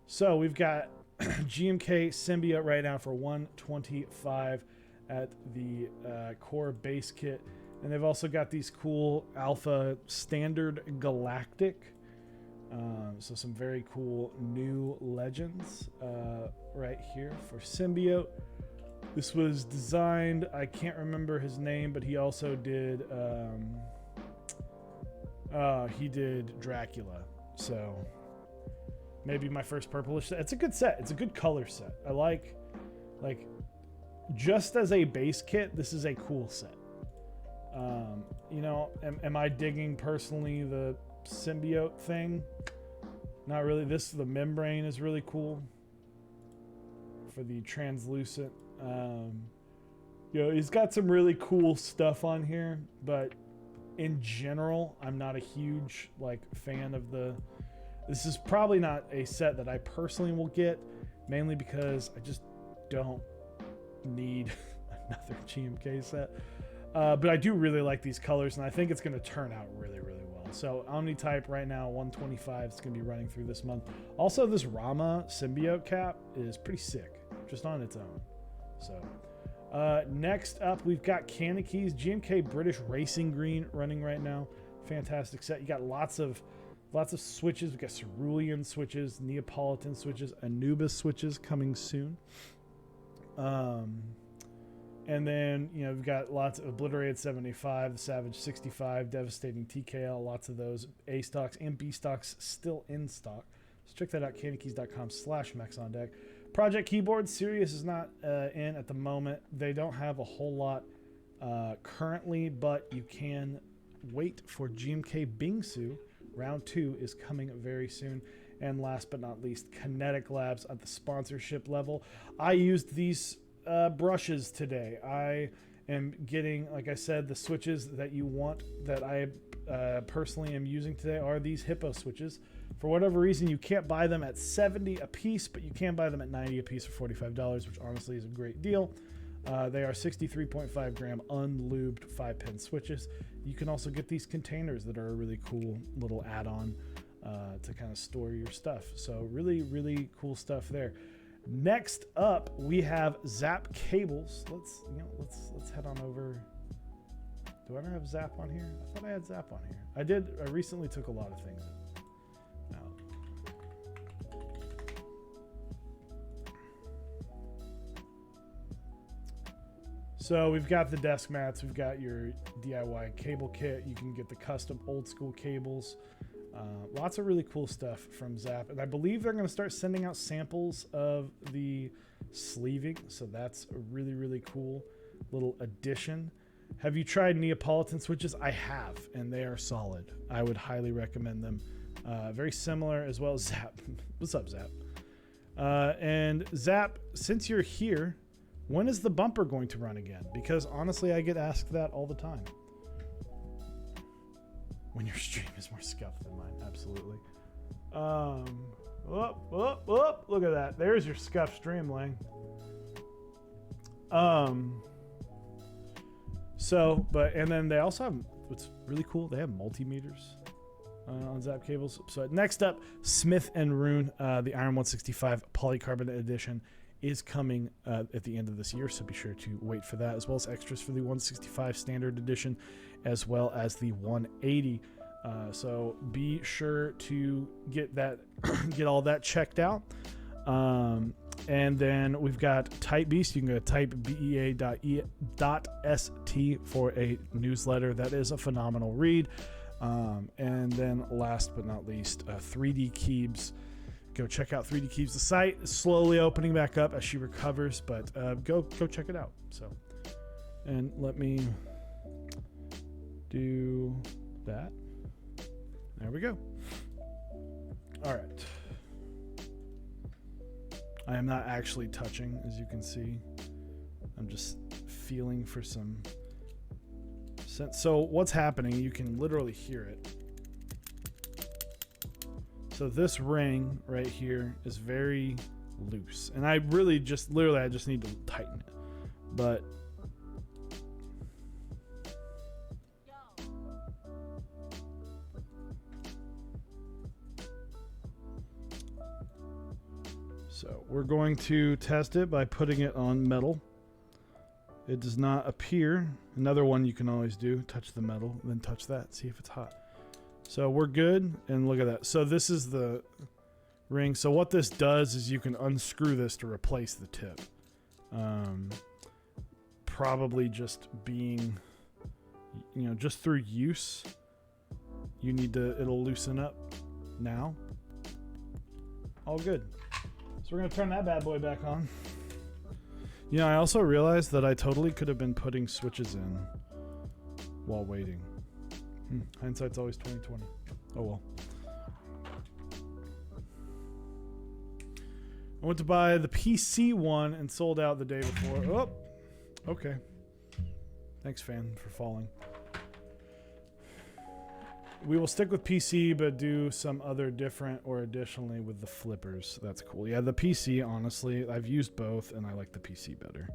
So we've got GMK Symbiote right now for $125 at the core base kit. And they've also got these cool Alpha Standard Galactic. So some very cool new legends right here for Symbiote. This was designed, I can't remember his name, but he also did Dracula. So maybe my first purplish set. It's a good set. It's a good color set. I like just as a base kit, this is a cool set. You know, am I digging personally the symbiote thing? Not really. The membrane is really cool for the translucent. You know, he's got some really cool stuff on here, but in general, I'm not a huge fan of this is probably not a set that I personally will get, mainly because I just don't need another GMK set. But I do really like these colors, and I think it's going to turn out really, really well. So OmniType right now, $125. It's going to be running through this month. Also, this Rama symbiote cap is pretty sick, just on its own. So next up, we've got Kanekys GMK British Racing Green running right now. Fantastic set. You got lots of switches. We've got Cerulean switches, Neapolitan switches, Anubis switches coming soon. And then, you know, we've got lots of Obliterated 75, the Savage 65, Devastating TKL, lots of those A stocks and B stocks still in stock. So check that out, candykeys.com/mexondeck. Project Keyboards, Sirius is not in at the moment. They don't have a whole lot currently, but you can wait for GMK Bingsu. Round 2 is coming very soon. And last but not least, Kinetic Labs at the sponsorship level. I used these brushes today. I am getting, like I said, the switches that you want that I personally am using today are these Hippos switches. For whatever reason, you can't buy them at $70 a piece, but you can buy them at $90 a piece for $45, which honestly is a great deal. They are 63.5 gram unlubed 5-pin switches. You can also get these containers that are a really cool little add-on to kind of store your stuff. So really, really cool stuff there. Next up, we have Zap cables. Let's head on over. Do I ever have Zap on here? I thought I had Zap on here. I did. I recently took a lot of things out. So we've got the desk mats. We've got your DIY cable kit. You can get the custom old school cables. Lots of really cool stuff from Zap. And I believe they're going to start sending out samples of the sleeving. So that's a really, really cool little addition. Have you tried Neapolitan switches? I have, and they are solid. I would highly recommend them. Very similar, as well as Zap. What's up, Zap? And Zap, since you're here, when is the bumper going to run again? Because honestly, I get asked that all the time. When your stream is more scuffed than mine, absolutely. Look at that. There's your scuffed stream, Lang. And then they also have, what's really cool, they have multimeters on Zap cables. So next up, Smith & Rune, the Iron 165 Polycarbonate Edition is coming at the end of this year, so be sure to wait for that, as well as extras for the 165 Standard Edition, as well as the 180. So be sure to get that, get all that checked out. And then we've got Type Beast. You can go to typebea.st for a newsletter. That is a phenomenal read. And then last but not least, 3D Keebs. Go check out 3D Keebs. The site is slowly opening back up as she recovers, but go check it out. So, and let me do that. There we go. All right. I am not actually touching, as you can see. I'm just feeling for some sense. So what's happening, you can literally hear it. So this ring right here is very loose. And I really just, literally, I just need to tighten it. But so we're going to test it by putting it on metal. It does not appear. Another one you can always do, touch the metal, then touch that, see if it's hot. So we're good, and look at that. So this is the ring. So what this does is you can unscrew this to replace the tip. Probably just being, you know, just through use, you need to, it'll loosen up now. All good. So we're going to turn that bad boy back on. You know, I also realized that I totally could have been putting switches in while waiting. Hindsight's always 20/20. Oh well. I went to buy the PC one and sold out the day before. Oh, okay. Thanks, fan, for falling. We will stick with PC, but do some other different or additionally with the flippers. That's cool. Yeah, the PC, honestly, I've used both, and I like the PC better.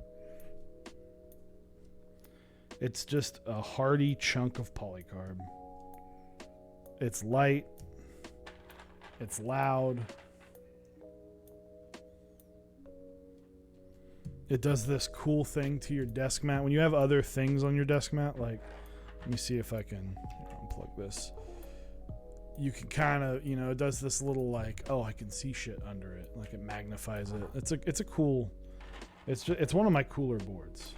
It's just a hearty chunk of polycarb. It's light. It's loud. It does this cool thing to your desk mat. When you have other things on your desk mat, like, let me see if I can unplug this. You can kind of, you know, it does this little like, oh, I can see shit under it. Like it magnifies it. It's a cool, it's one of my cooler boards.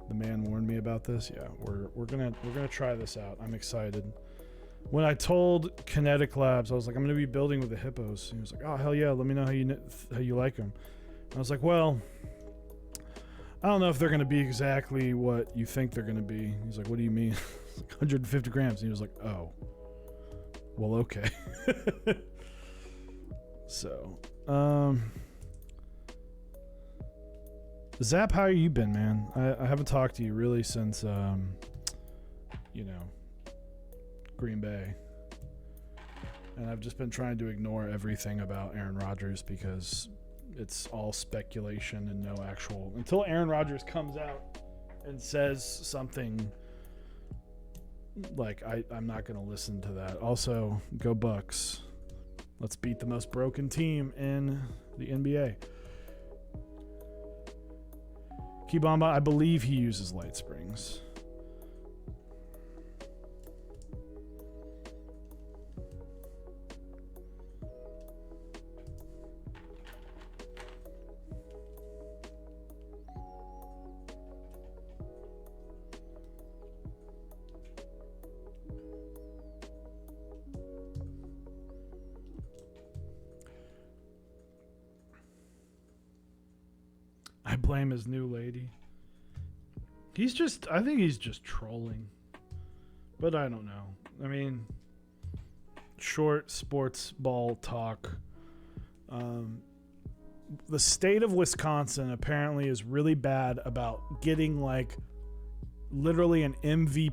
The man warned me about this. Yeah, we're gonna try this out. I'm excited. When I told Kinetic Labs, I was like, I'm gonna be building with the Hippos. He was like, oh hell yeah, let me know how you like them. I was like, well, I don't know if they're gonna be exactly what you think they're gonna be. He's like, what do you mean? Like 150 grams. And he was like, oh, well, okay. So, Zap, how you been, man? I haven't talked to you really since, you know, Green Bay. And I've just been trying to ignore everything about Aaron Rodgers because it's all speculation and no actual... Until Aaron Rodgers comes out and says something, like, I'm not going to listen to that. Also, go Bucks. Let's beat the most broken team in the NBA. Kibamba, I believe he uses light springs. blame his new lady. I think he's just trolling. But I don't know. I mean, short sports ball talk. The state of Wisconsin apparently is really bad about getting like literally an MVP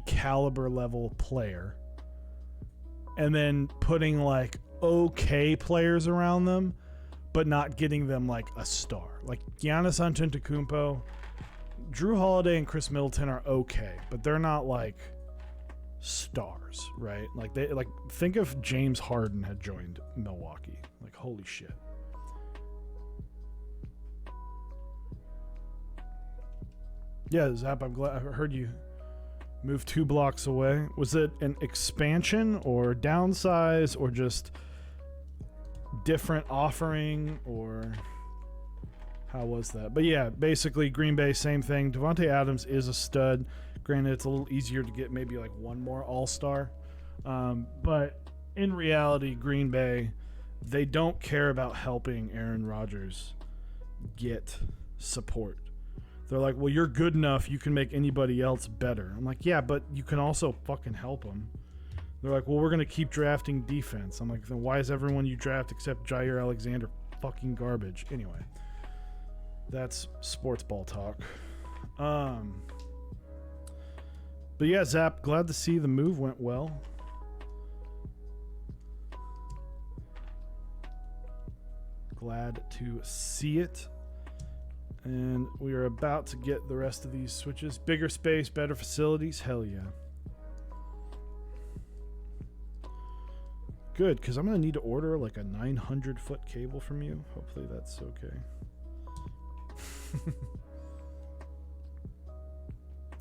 caliber level player and then putting like okay players around them, but not getting them like a star. Like Giannis Antetokounmpo, Drew Holiday, and Chris Middleton are okay, but they're not like stars, right? Like think if James Harden had joined Milwaukee. Like holy shit. Yeah, Zap, I'm glad I heard you move 2 blocks away. Was it an expansion or downsize or just different offering, or how was that? But yeah, basically Green Bay, same thing. Devontae Adams is a stud. Granted, it's a little easier to get maybe like one more all-star. But in reality, Green Bay, they don't care about helping Aaron Rodgers get support. They're like, well, you're good enough. You can make anybody else better. I'm like, yeah, but you can also fucking help them. They're like, well, we're going to keep drafting defense. I'm like, then why is everyone you draft except Jair Alexander fucking garbage? Anyway, that's sports ball talk. But yeah, Zap, glad to see the move went well. Glad to see it. And we are about to get the rest of these switches. Bigger space, better facilities. Hell yeah. Good, because I'm going to need to order like a 900-foot cable from you. Hopefully that's okay.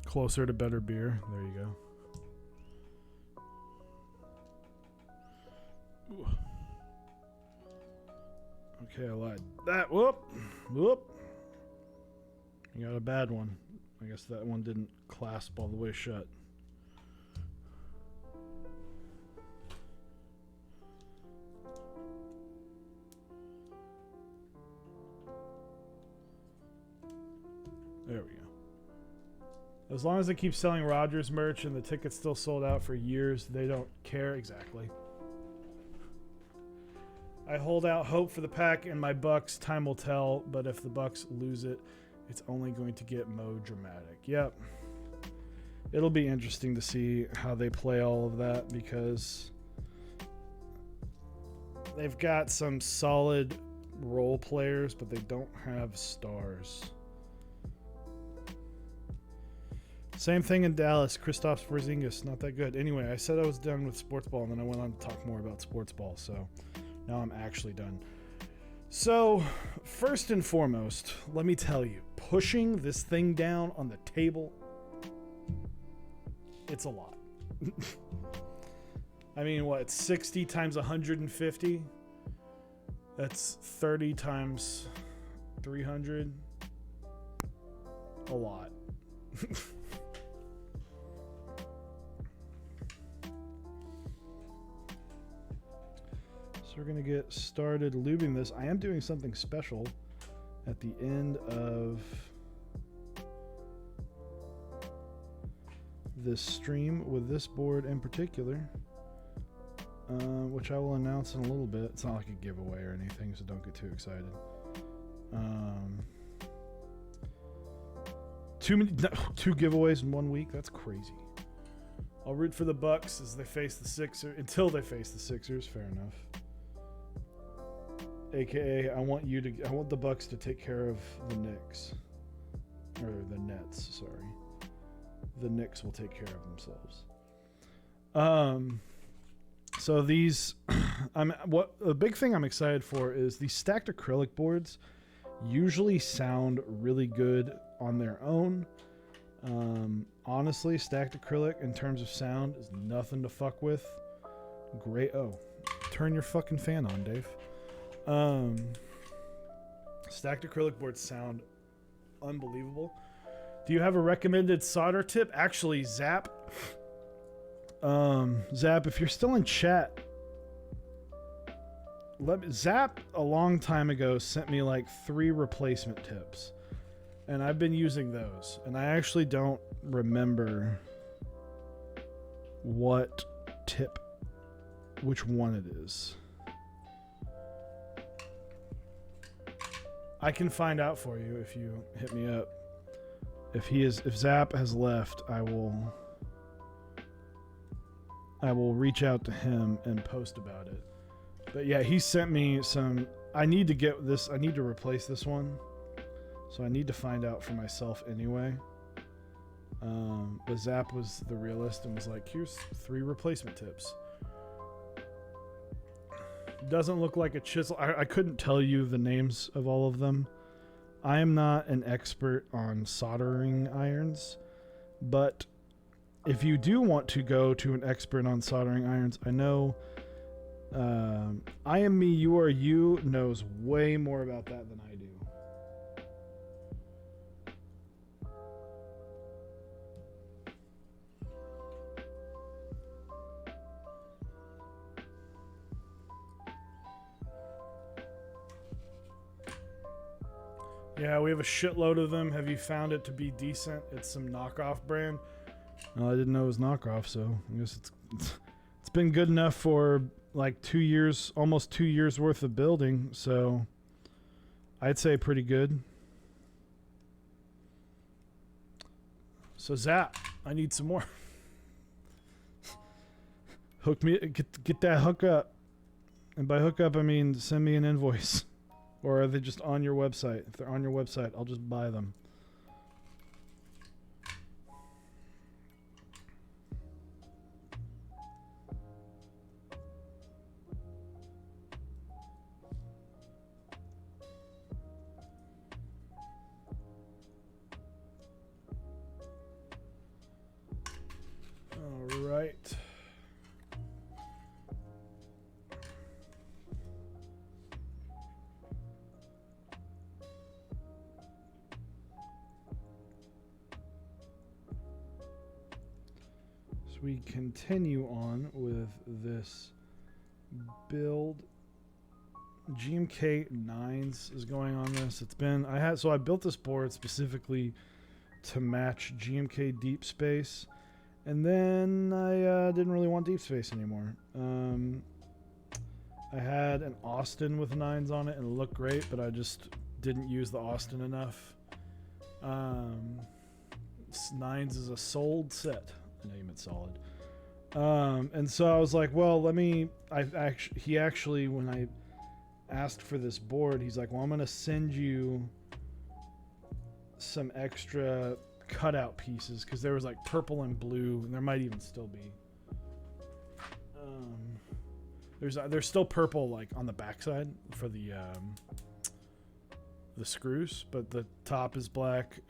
Closer to better beer. There you go. Ooh. Okay, I lied. That, whoop. You got a bad one. I guess that one didn't clasp all the way shut. There we go. As long as they keep selling Rodgers merch and the tickets still sold out for years, they don't care. Exactly. I hold out hope for the Pack and my Bucks. Time will tell, but if the Bucks lose it, it's only going to get more dramatic. Yep. It'll be interesting to see how they play all of that, because they've got some solid role players, but they don't have stars. Same thing in Dallas. Kristaps Porzingis, not that good. Anyway, I said I was done with sports ball, and then I went on to talk more about sports ball, so now I'm actually done. So, first and foremost, let me tell you, pushing this thing down on the table, it's a lot. I mean, what, 60 times 150? That's 30 times 300. A lot. We're going to get started lubing this. I am doing something special at the end of this stream with this board in particular, which I will announce in a little bit. It's not like a giveaway or anything, so don't get too excited. Two giveaways in 1 week. That's crazy. I'll root for the Bucks as they face the Sixers until they face the Sixers. Fair enough. AKA, I want the Bucks to take care of the Knicks. Or the Nets, sorry. The Knicks will take care of themselves. So these the big thing I'm excited for is these stacked acrylic boards usually sound really good on their own. Honestly, stacked acrylic in terms of sound is nothing to fuck with. Great. Oh, turn your fucking fan on, Dave. Stacked acrylic boards sound unbelievable. Do you have a recommended solder tip? Actually, Zap, if you're still in chat, Zap a long time ago sent me like 3 replacement tips, and I've been using those, and I actually don't remember what tip, which one it is. I can find out for you if you hit me up. If Zap has left, I will reach out to him and post about it. But yeah, he sent me some. I need to get this. I need to replace this one, so I need to find out for myself anyway. But Zap was the realist and was like, "Here's 3 replacement tips." Doesn't look like a chisel. I couldn't tell you the names of all of them. I am not an expert on soldering irons, but if you do want to go to an expert on soldering irons, I know I Am Me, You Are You knows way more about that than I do. Yeah, we have a shitload of them. Have you found it to be decent? It's some knockoff brand. Well, I didn't know it was knockoff, so I guess it's been good enough for like 2 years, almost 2 years worth of building. So I'd say pretty good. So Zap, I need some more. Hook me, get that hook up, and by hook up I mean send me an invoice. Or are they just on your website? If they're on your website, I'll just buy them. All right. We continue on with this build. GMK 9s is going on this. I built this board specifically to match GMK Deep Space, and then I didn't really want Deep Space anymore. I had an Austin with 9s on it and it looked great, but I just didn't use the Austin enough. 9s is a sold set. Name it solid. And so I was like, well, he actually, when I asked for this board, he's like, well, I'm going to send you some extra cutout pieces, because there was like purple and blue, and there might even still be. There's still purple like on the backside for the screws, but the top is black.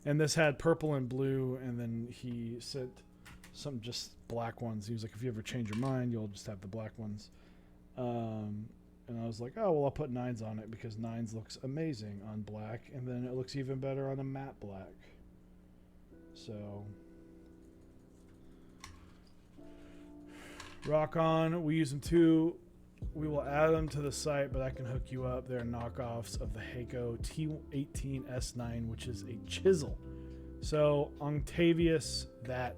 And this had purple and blue, and then he sent some just black ones. He was like, if you ever change your mind, you'll just have the black ones. And I was like, oh, well, I'll put 9s on it, because 9s looks amazing on black, and then it looks even better on a matte black. So, rock on. We use them too. We will add them to the site, but I can hook you up. They're knockoffs of the Hippos T18S9, which is a chisel. So Octavius, that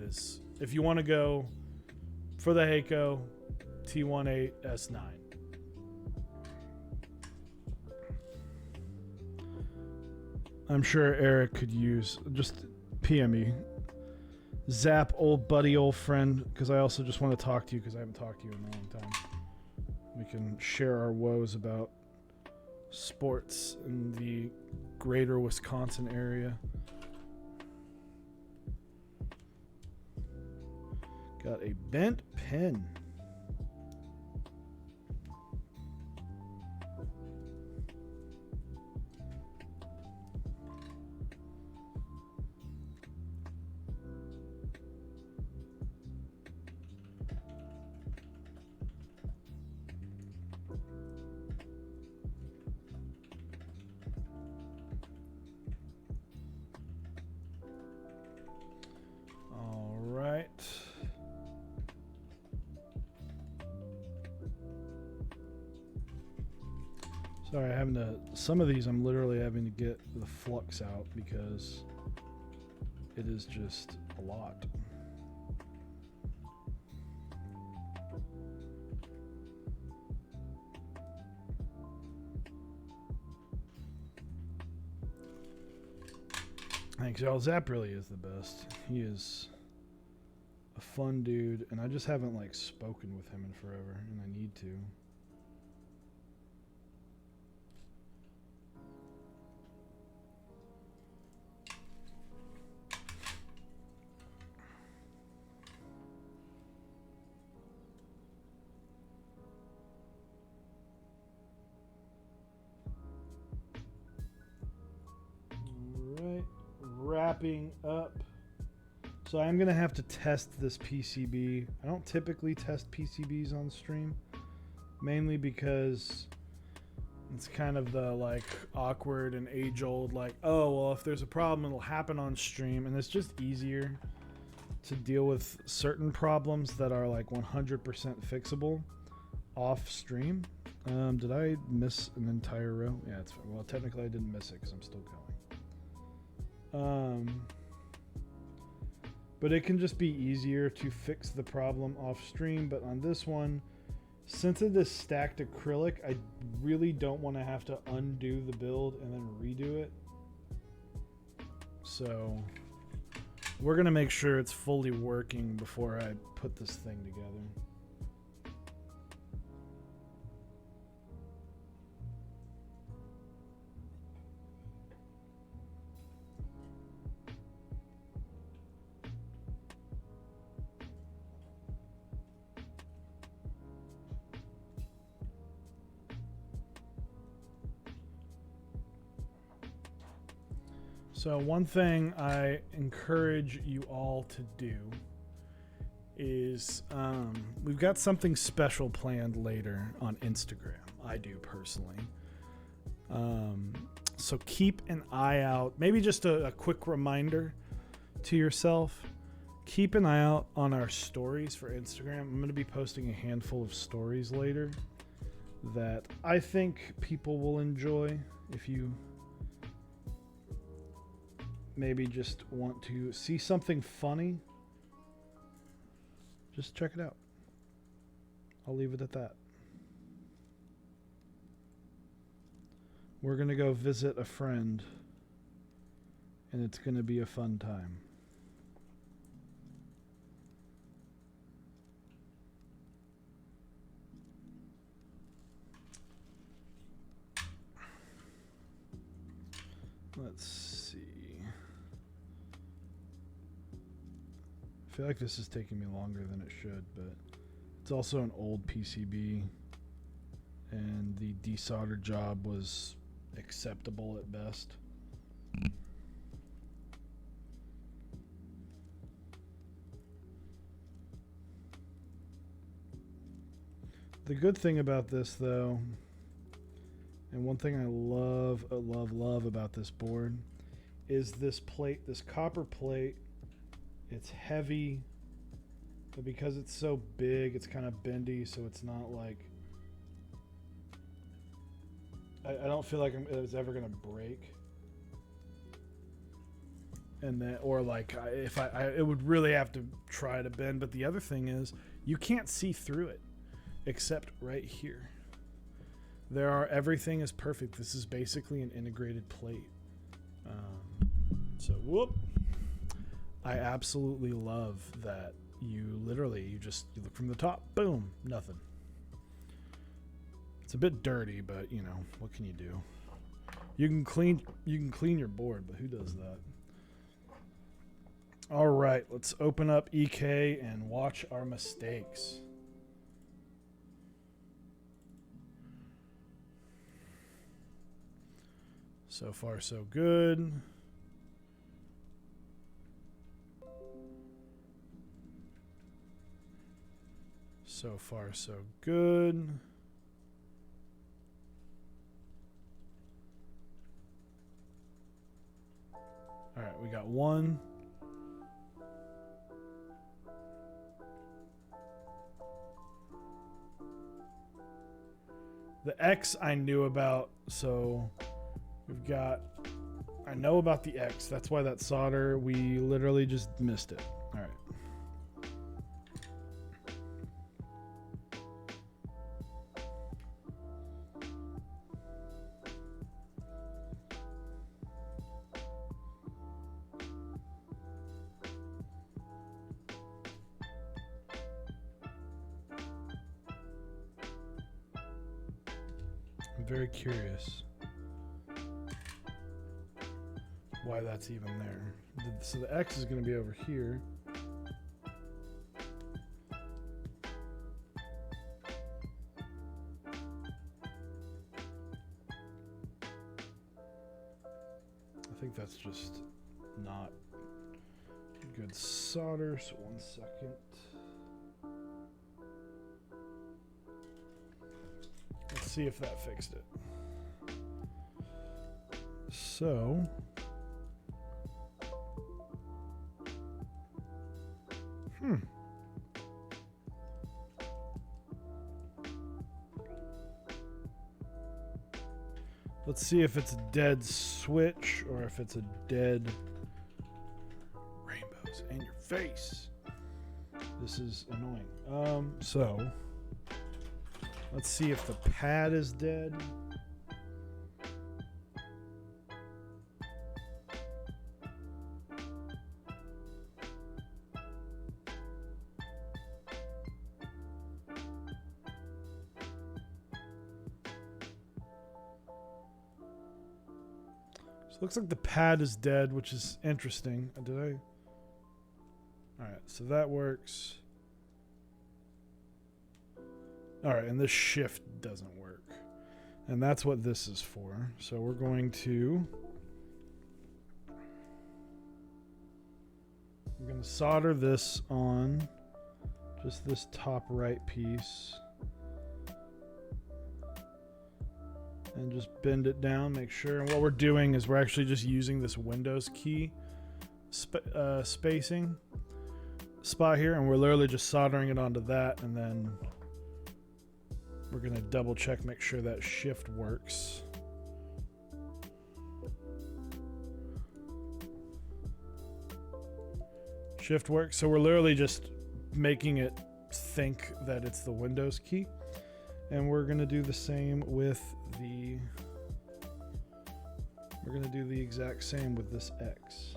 is, if you want to go for the Hippos T18S9. I'm sure Eric could use, just PM me. Zap, old buddy, old friend, because I also just want to talk to you, because I haven't talked to you in a long time. We can share our woes about sports in the greater Wisconsin area. Got a bent pen. Sorry, having to. Some of these I'm literally having to get the flux out because it is just a lot. Thanks, y'all. Zap really is the best. He is a fun dude, and I just haven't like spoken with him in forever, and I need to. Wrapping up. So I'm going to have to test this PCB. I don't typically test PCBs on stream, mainly because it's kind of the like awkward and age-old like, oh, well, if there's a problem, it'll happen on stream, and it's just easier to deal with certain problems that are like 100% fixable off stream. Did I miss an entire row? Yeah, it's fine. Well, technically I didn't miss it because I'm still going. But it can just be easier to fix the problem off stream. But on this one, since it is stacked acrylic, I really don't want to have to undo the build and then redo it. So we're going to make sure it's fully working before I put this thing together. So one thing I encourage you all to do is we've got something special planned later on Instagram. I do personally. So keep an eye out. Maybe just a quick reminder to yourself. Keep an eye out on our stories for Instagram. I'm going to be posting a handful of stories later that I think people will enjoy. If you maybe just want to see something funny, just check it out. I'll leave it at that. We're going to go visit a friend, and it's going to be a fun time. Let's see. I feel like this is taking me longer than it should, but it's also an old PCB, and the desolder job was acceptable at best. The good thing about this, though, and one thing I love about this board is this plate, this copper plate. It's heavy, but because it's so big, it's kind of bendy, so it's not like... I don't feel like it's ever going to break. And then, or like, if it would really have to try to bend, but the other thing is, you can't see through it, except right here. Everything is perfect. This is basically an integrated plate. So, whoop. I absolutely love that you look from the top, boom, nothing. It's a bit dirty, but you know, what can you do? You can clean your board, but who does that? All right, let's open up EK and watch our mistakes. So far, so good. So far, so good. All right, we got one. The X I knew about So we've got, I know about the X. That's why that solder, we literally just missed it. All right. I'm very curious why that's even there. So the X is going to be over here. I think that's just not good solder. So 1 second. Let's see if that fixed it. So let's see if it's a dead switch or if it's a dead rainbows in your face. This is annoying. So let's see if the pad is dead. So it looks like the pad is dead, which is interesting. Did I? All right, so that works. All right, and this shift doesn't work. And that's what this is for. So we're going to solder this on just this top right piece. And just bend it down, make sure. And what we're doing is we're actually just using this Windows key spacing spot here, and we're literally just soldering it onto that, and then we're gonna double check, make sure that shift works. Shift works, so we're literally just making it think that it's the Windows key. And we're gonna do the same with we're gonna do the exact same with this X.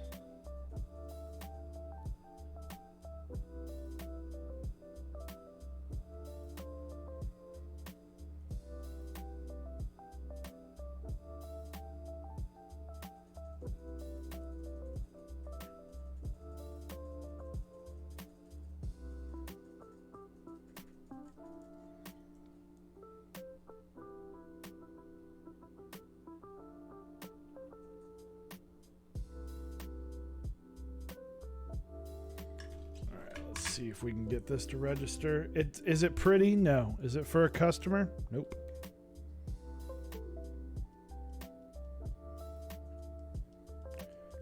See if we can get this to register. Is it pretty? No. Is it for a customer? Nope.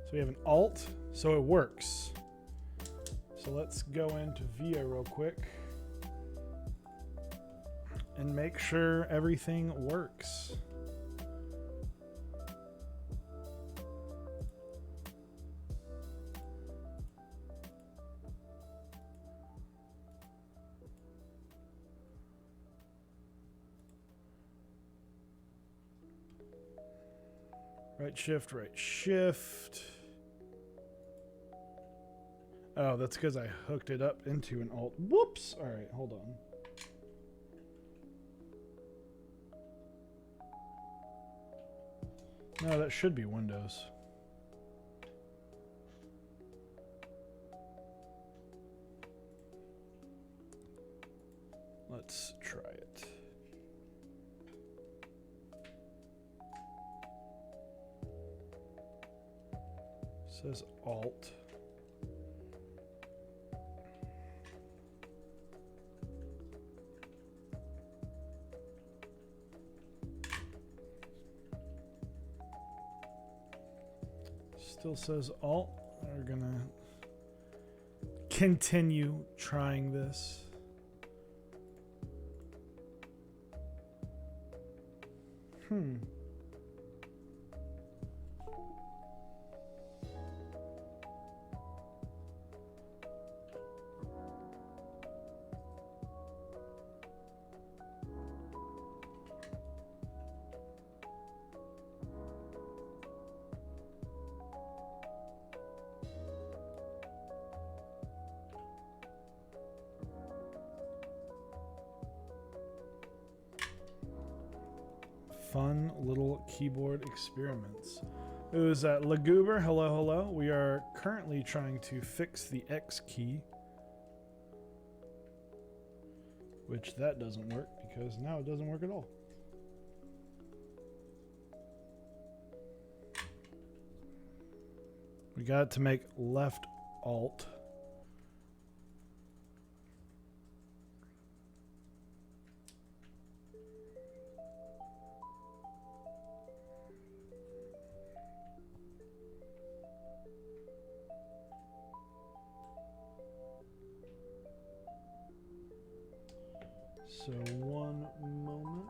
So we have an Alt, so it works. So let's go into VIA real quick and make sure everything works. Right shift, right shift. Oh, that's because I hooked it up into an Alt. Whoops! All right, hold on. No, that should be Windows. Let's try it. Says Alt. Still says Alt. We're gonna continue trying this. fun little keyboard experiments. It was Laguber. Hello, hello. We are currently trying to fix the X key, which that doesn't work because now it doesn't work at all. We got it to make left alt. So one moment.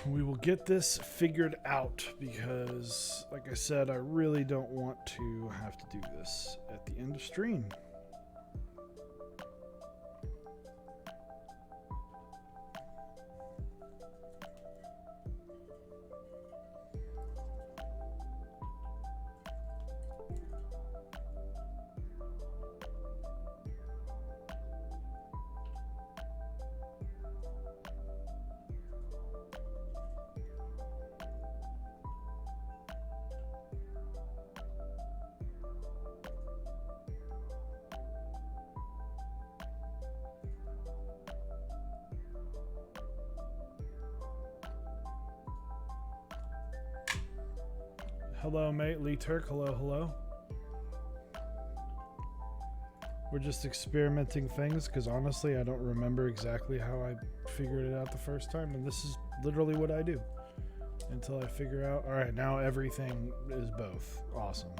We will get this figured out because, like I said, I really don't want to have to do this at the end of stream. Hello, mate. Lee Turk. Hello, hello. We're just experimenting things because honestly, I don't remember exactly how I figured it out the first time, and this is literally what I do until I figure out, all right, now everything is both. Awesome.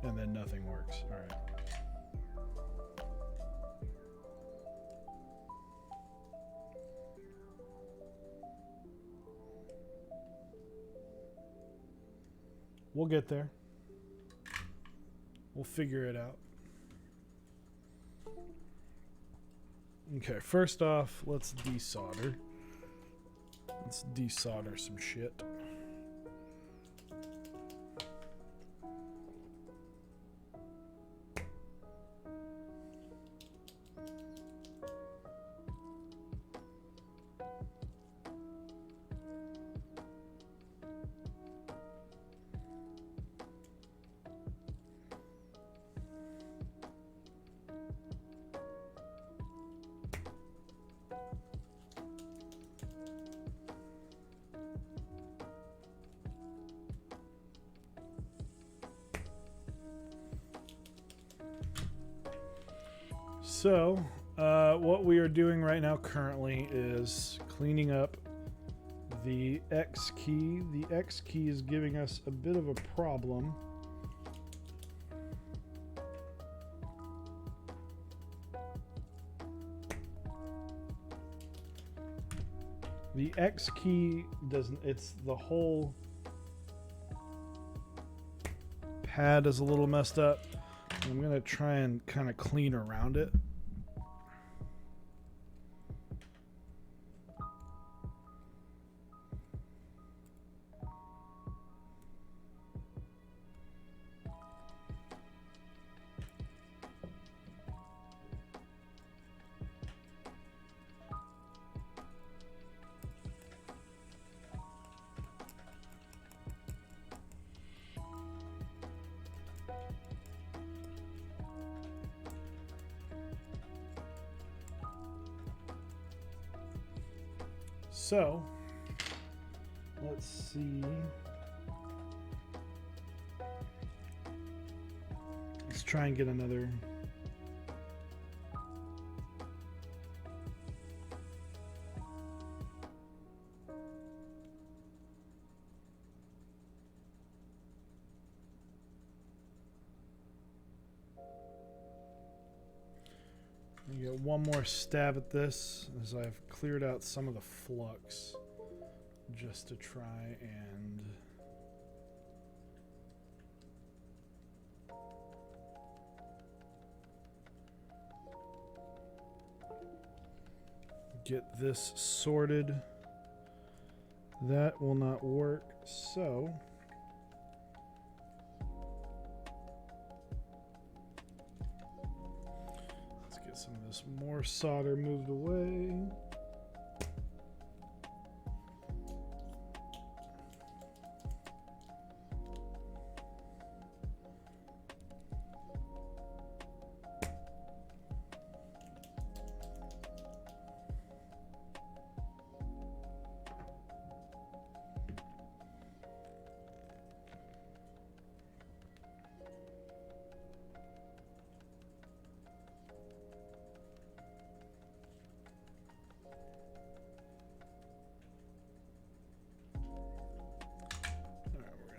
And then nothing works. All right. We'll get there. We'll figure it out. Okay, first off, let's desolder. Let's desolder some shit. So, what we are doing right now currently is cleaning up the X key. The X key is giving us a bit of a problem. The X key doesn't, it's the whole pad is a little messed up. I'm going to try and kind of clean around it. So, let's see. Let's try and get another. You get one more stab at this as I've cleared out some of the flux just to try and get this sorted. That will not work, so let's get some of this more solder moved away.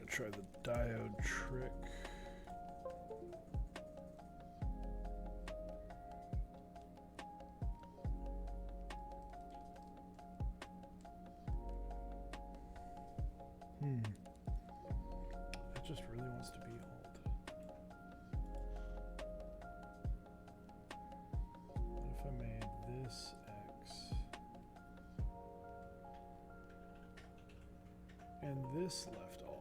Try the diode trick. It just really wants to be alt. What if I made this X and this left alt?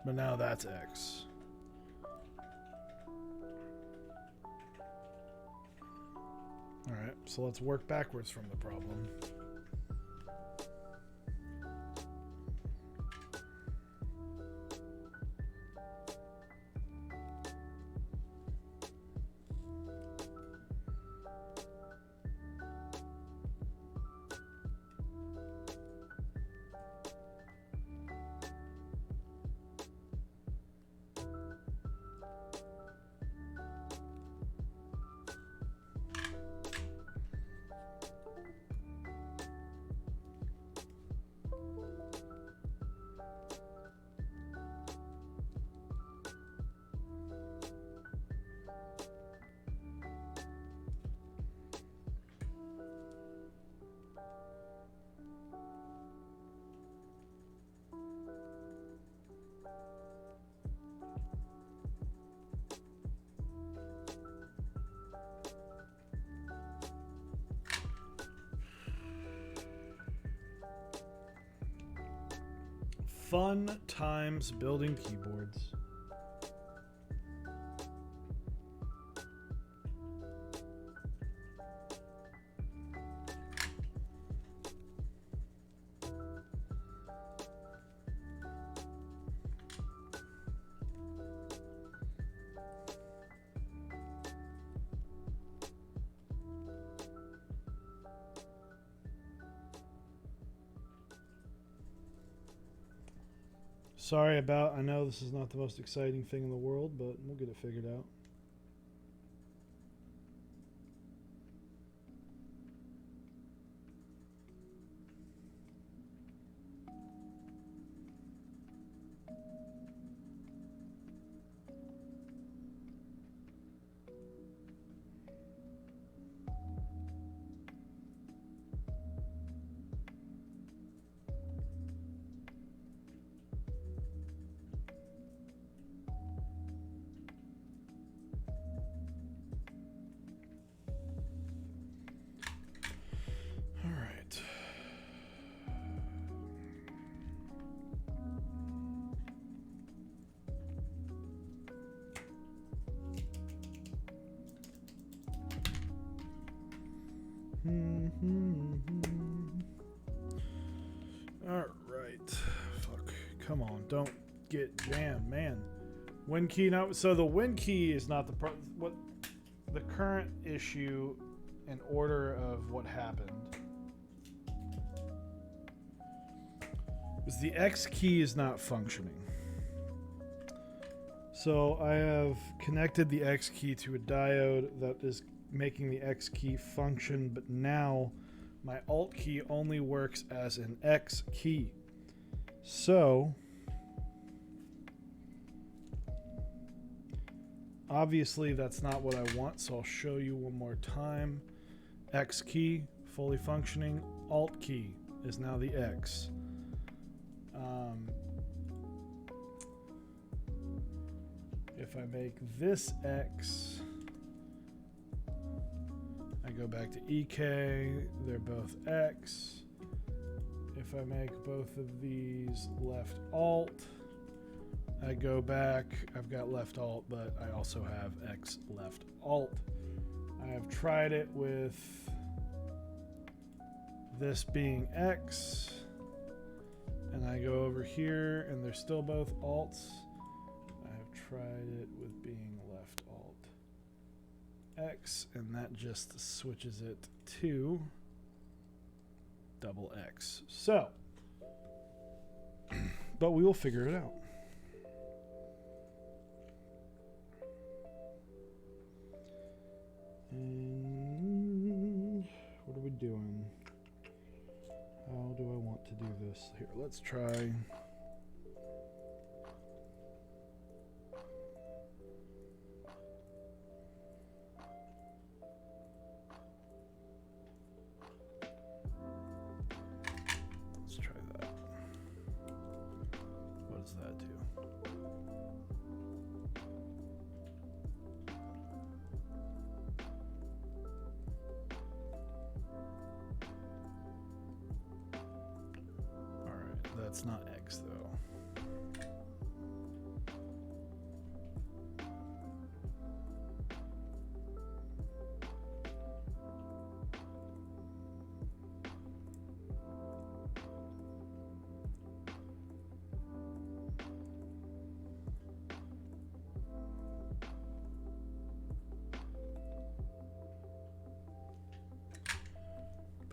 But now that's X. All right, so let's work backwards from the problem. Fun times building keyboards. Sorry about, I know this is not the most exciting thing in the world, but we'll get it figured out. All right. Fuck. Come on. Don't get jammed, man. Win key now. So the win key is not the what the current issue in order of what happened is the X key is not functioning. So I have connected the X key to a diode that is making the X key function, but now my Alt key only works as an X key. So obviously that's not what I want, so I'll show you one more time. X key, fully functioning. Alt key is now the X. if I make this X, I go back to EK, they're both X. If I make both of these left alt, I go back, I've got left alt, but I also have X left alt. I have tried it with this being X, and I go over here and they're still both alts. I have tried it with being left alt X, and that just switches it to double X. So, but we will figure it out. And what are we doing? How do I want to do this? Here, let's try. Let's try that. What does that do? That's not X though.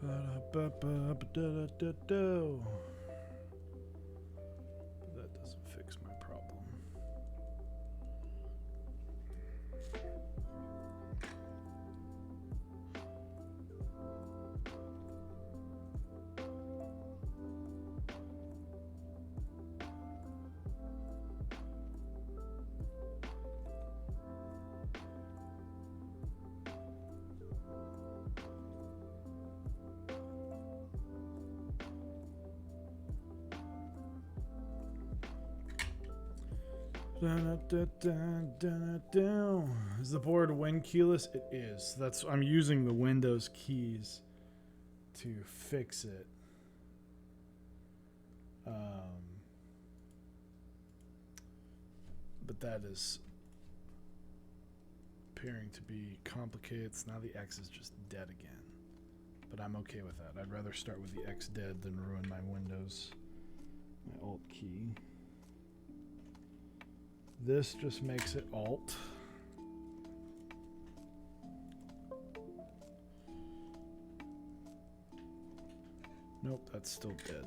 Ba-da-ba-ba-ba-da-da-da-do. Fix my problem. Is the board Win keyless? It is. That's I'm using the Windows keys to fix it. But that is appearing to be complicated. So now the X is just dead again. But I'm okay with that. I'd rather start with the X dead than ruin my Windows, my Alt key. This just makes it alt. Nope, that's still dead.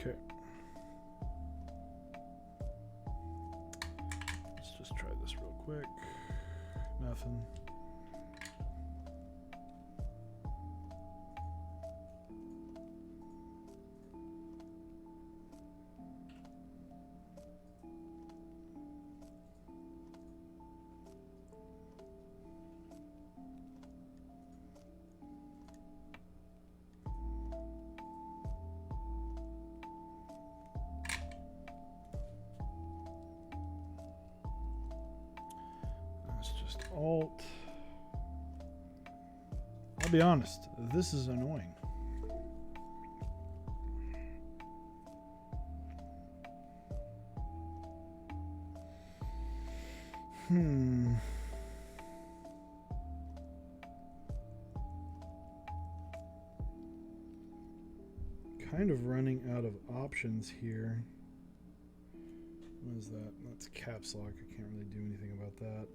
Okay. Let's just try this real quick. Nothing. Alt. I'll be honest, this is annoying. Kind of running out of options here. What is that? That's caps lock. I can't really do anything about that.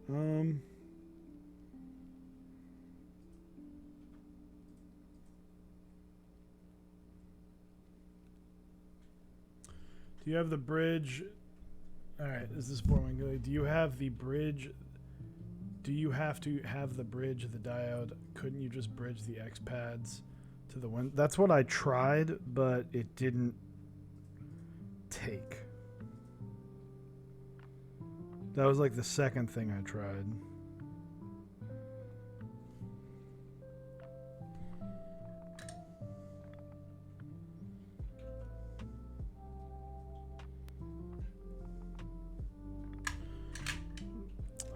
Do you have the bridge? All right, is this boring? Do you have the bridge? Do you have to have the bridge, the diode? Couldn't you just bridge the X pads to to the wind. That's what I tried, but it didn't take. That was like the second thing I tried.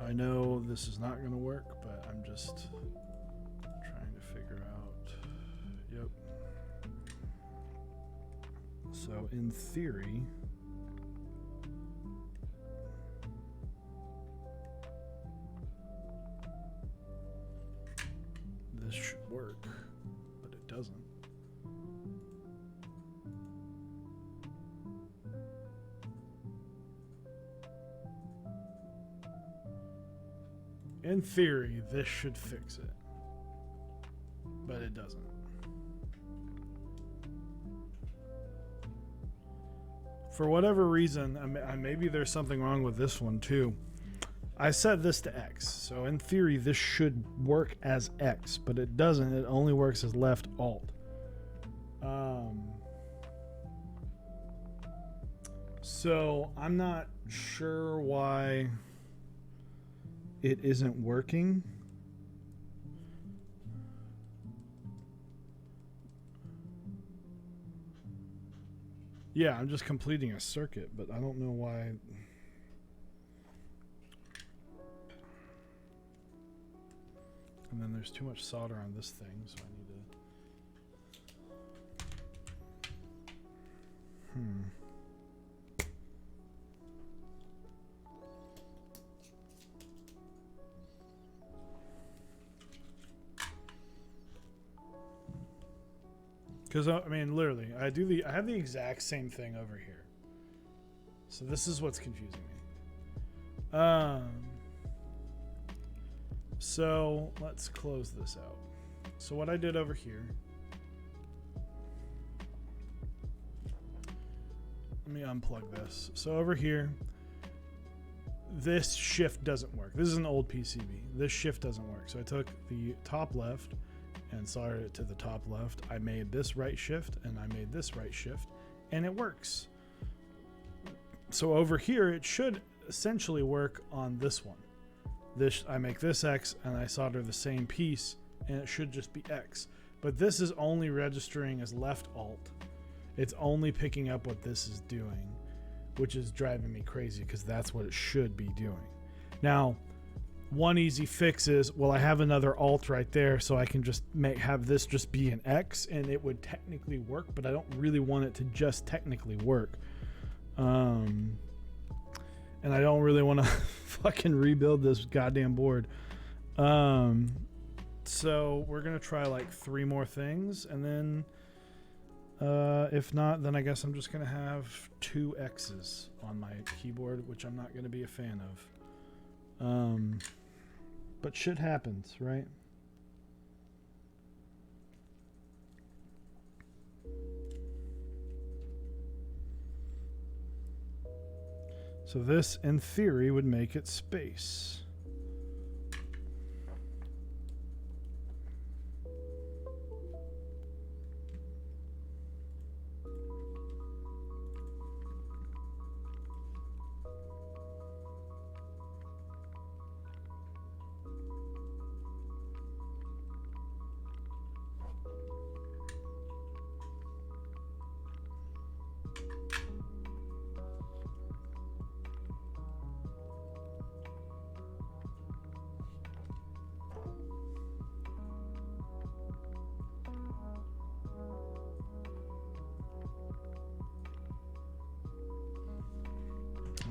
I know this is not going to work, but I'm just trying to figure out. Yep. So in theory, this should work, but it doesn't. In theory, this should fix it, but it doesn't. For whatever reason, maybe there's something wrong with this one too. I set this to X, so in theory, this should work as X, but it doesn't. It only works as left Alt. So I'm not sure why it isn't working. Yeah, I'm just completing a circuit, but I don't know why. And then there's too much solder on this thing, so I need to... Because I mean, literally, I have the exact same thing over here. So this is what's confusing me. So let's close this out. So what I did over here. Let me unplug this. So over here, this shift doesn't work. This is an old PCB. This shift doesn't work. So I took the top left and soldered it to the top left. I made this right shift and I made this right shift, and it works. So over here, it should essentially work on this one. This, I make this X and I solder the same piece, and it should just be X. But this is only registering as left Alt. It's only picking up what this is doing, which is driving me crazy because that's what it should be doing. Now, one easy fix is, well, I have another Alt right there, so I can just have this just be an X, and it would technically work, but I don't really want it to just technically work. And I don't really want to fucking rebuild this goddamn board. So we're going to try like 3 more things, and then if not, then I guess I'm just going to have 2 X's on my keyboard, which I'm not going to be a fan of. But shit happens, right? So this, in theory, would make it space.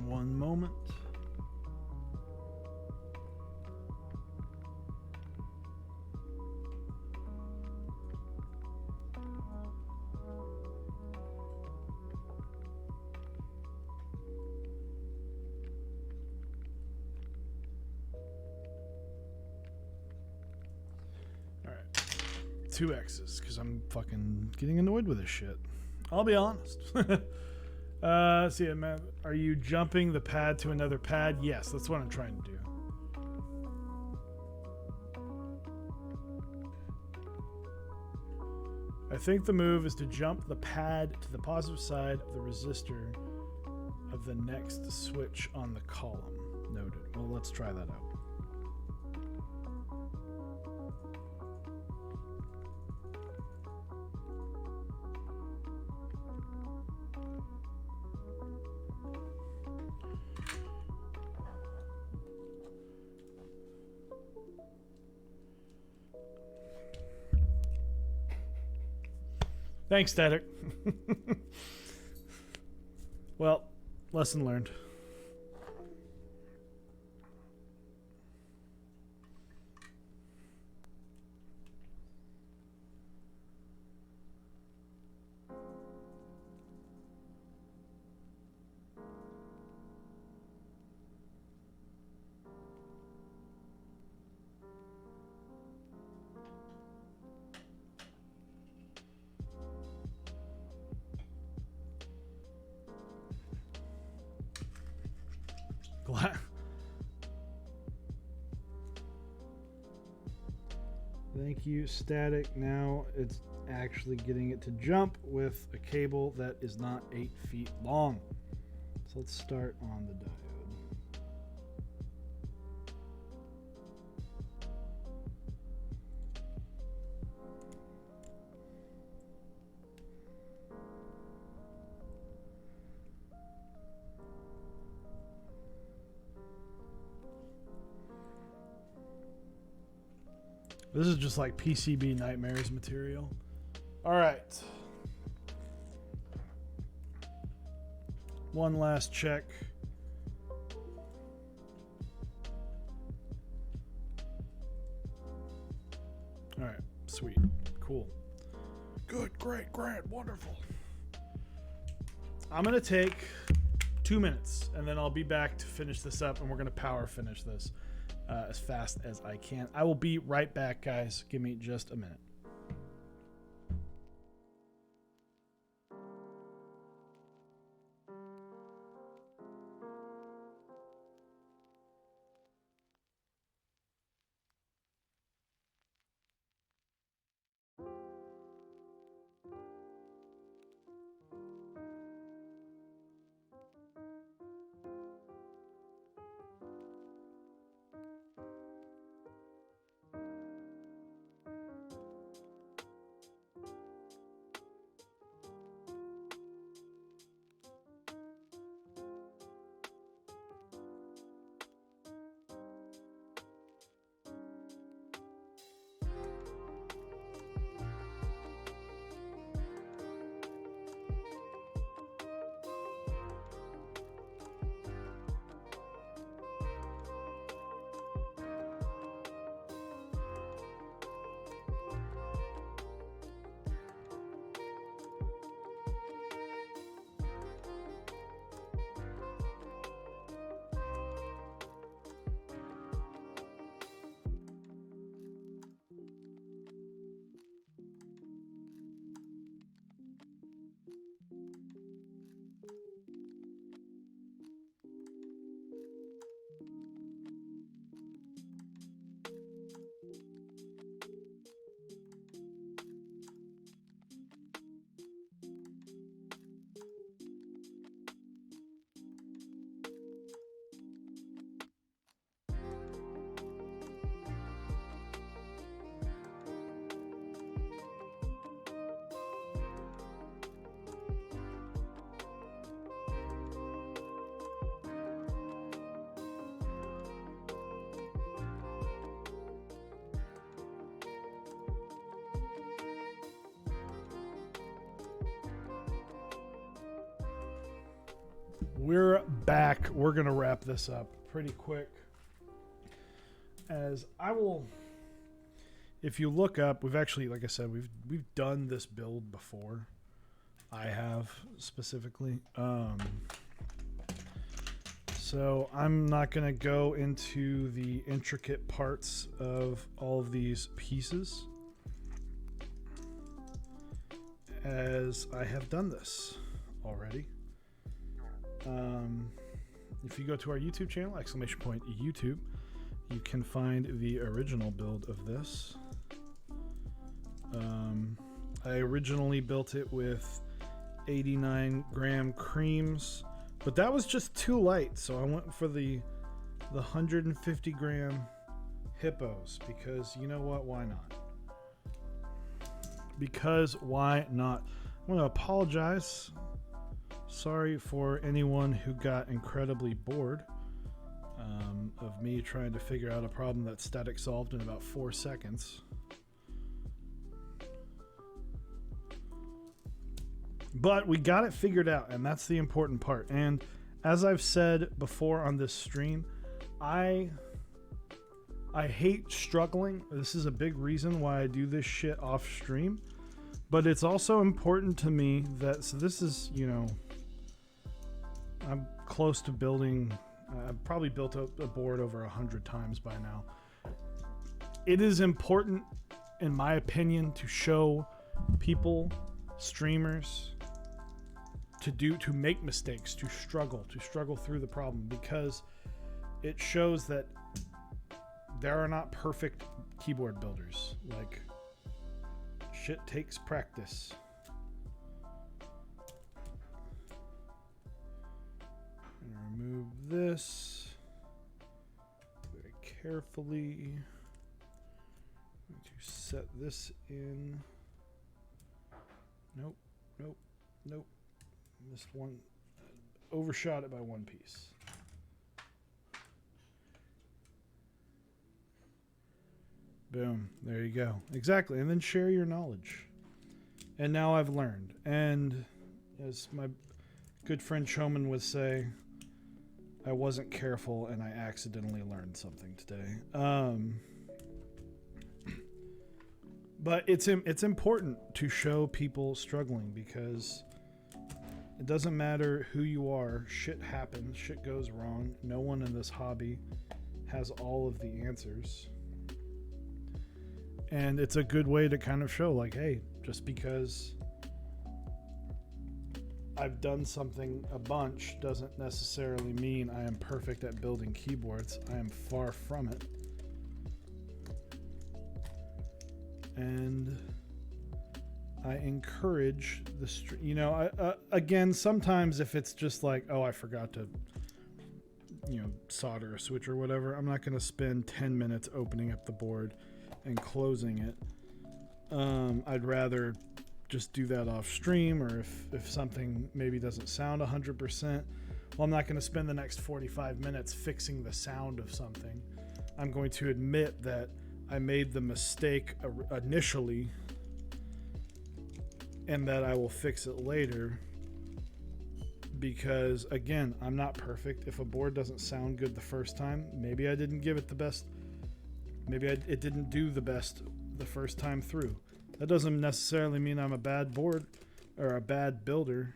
One moment. All right. 2 X's, because I'm fucking getting annoyed with this shit. I'll be honest. See, man, are you jumping the pad to another pad? Yes, that's what I'm trying to do. I think the move is to jump the pad to the positive side of the resistor of the next switch on the column. Noted. Well, let's try that out. Thanks, Static. Well, lesson learned. Thank you, Static. Now it's actually getting it to jump with a cable that is not 8 feet long. So let's start on the diode. This is just like PCB nightmares material. All right. One last check. All right. Sweet. Cool. Good, great, wonderful. I'm going to take 2 minutes and then I'll be back to finish this up and we're going to power finish this. As fast as I can. I will be right back, guys. Give me just a minute. We're back. We're going to wrap this up pretty quick. As I will, if you look up, we've actually, like I said, we've done this build before. I have specifically. So I'm not going to go into the intricate parts of all of these pieces, as I have done this already. If you go to our YouTube channel, !YouTube, you can find the original build of this. I originally built it with 89 gram creams, but that was just too light, so I went for the 150 gram Hippos, because you know what, why not? Because why not? I'm going to apologize. Sorry for anyone who got incredibly bored of me trying to figure out a problem that static solved in about 4 seconds. But we got it figured out, and that's the important part. And as I've said before on this stream, I hate struggling. This is a big reason why I do this shit off stream. But it's also important to me that, so this is, you know, I'm close to building, I've probably built a board over 100 times by now. It is important, in my opinion, to show people, streamers, to make mistakes, to struggle through the problem, because it shows that there are not perfect keyboard builders. Like, shit takes practice. And remove this very carefully. I'm going to set this in. Nope, nope, nope. Missed one. Overshot it by one piece. Boom. There you go. Exactly. And then share your knowledge. And now I've learned. And as my good friend Showman would say, I wasn't careful and I accidentally learned something today. But it's important to show people struggling, because it doesn't matter who you are. Shit happens. Shit goes wrong. No one in this hobby has all of the answers. And it's a good way to kind of show, like, hey, just because I've done something a bunch doesn't necessarily mean I am perfect at building keyboards. I am far from it. And I encourage again, sometimes if it's just like, oh, I forgot to, solder a switch or whatever, I'm not going to spend 10 minutes opening up the board and closing it. I'd rather just do that off stream, or if something maybe doesn't sound 100%, well, I'm not going to spend the next 45 minutes fixing the sound of something. I'm going to admit that I made the mistake initially, and that I will fix it later, because again, I'm not perfect. If a board doesn't sound good the first time, maybe I didn't give it the best. Maybe it didn't do the best the first time through. That doesn't necessarily mean I'm a bad board or a bad builder.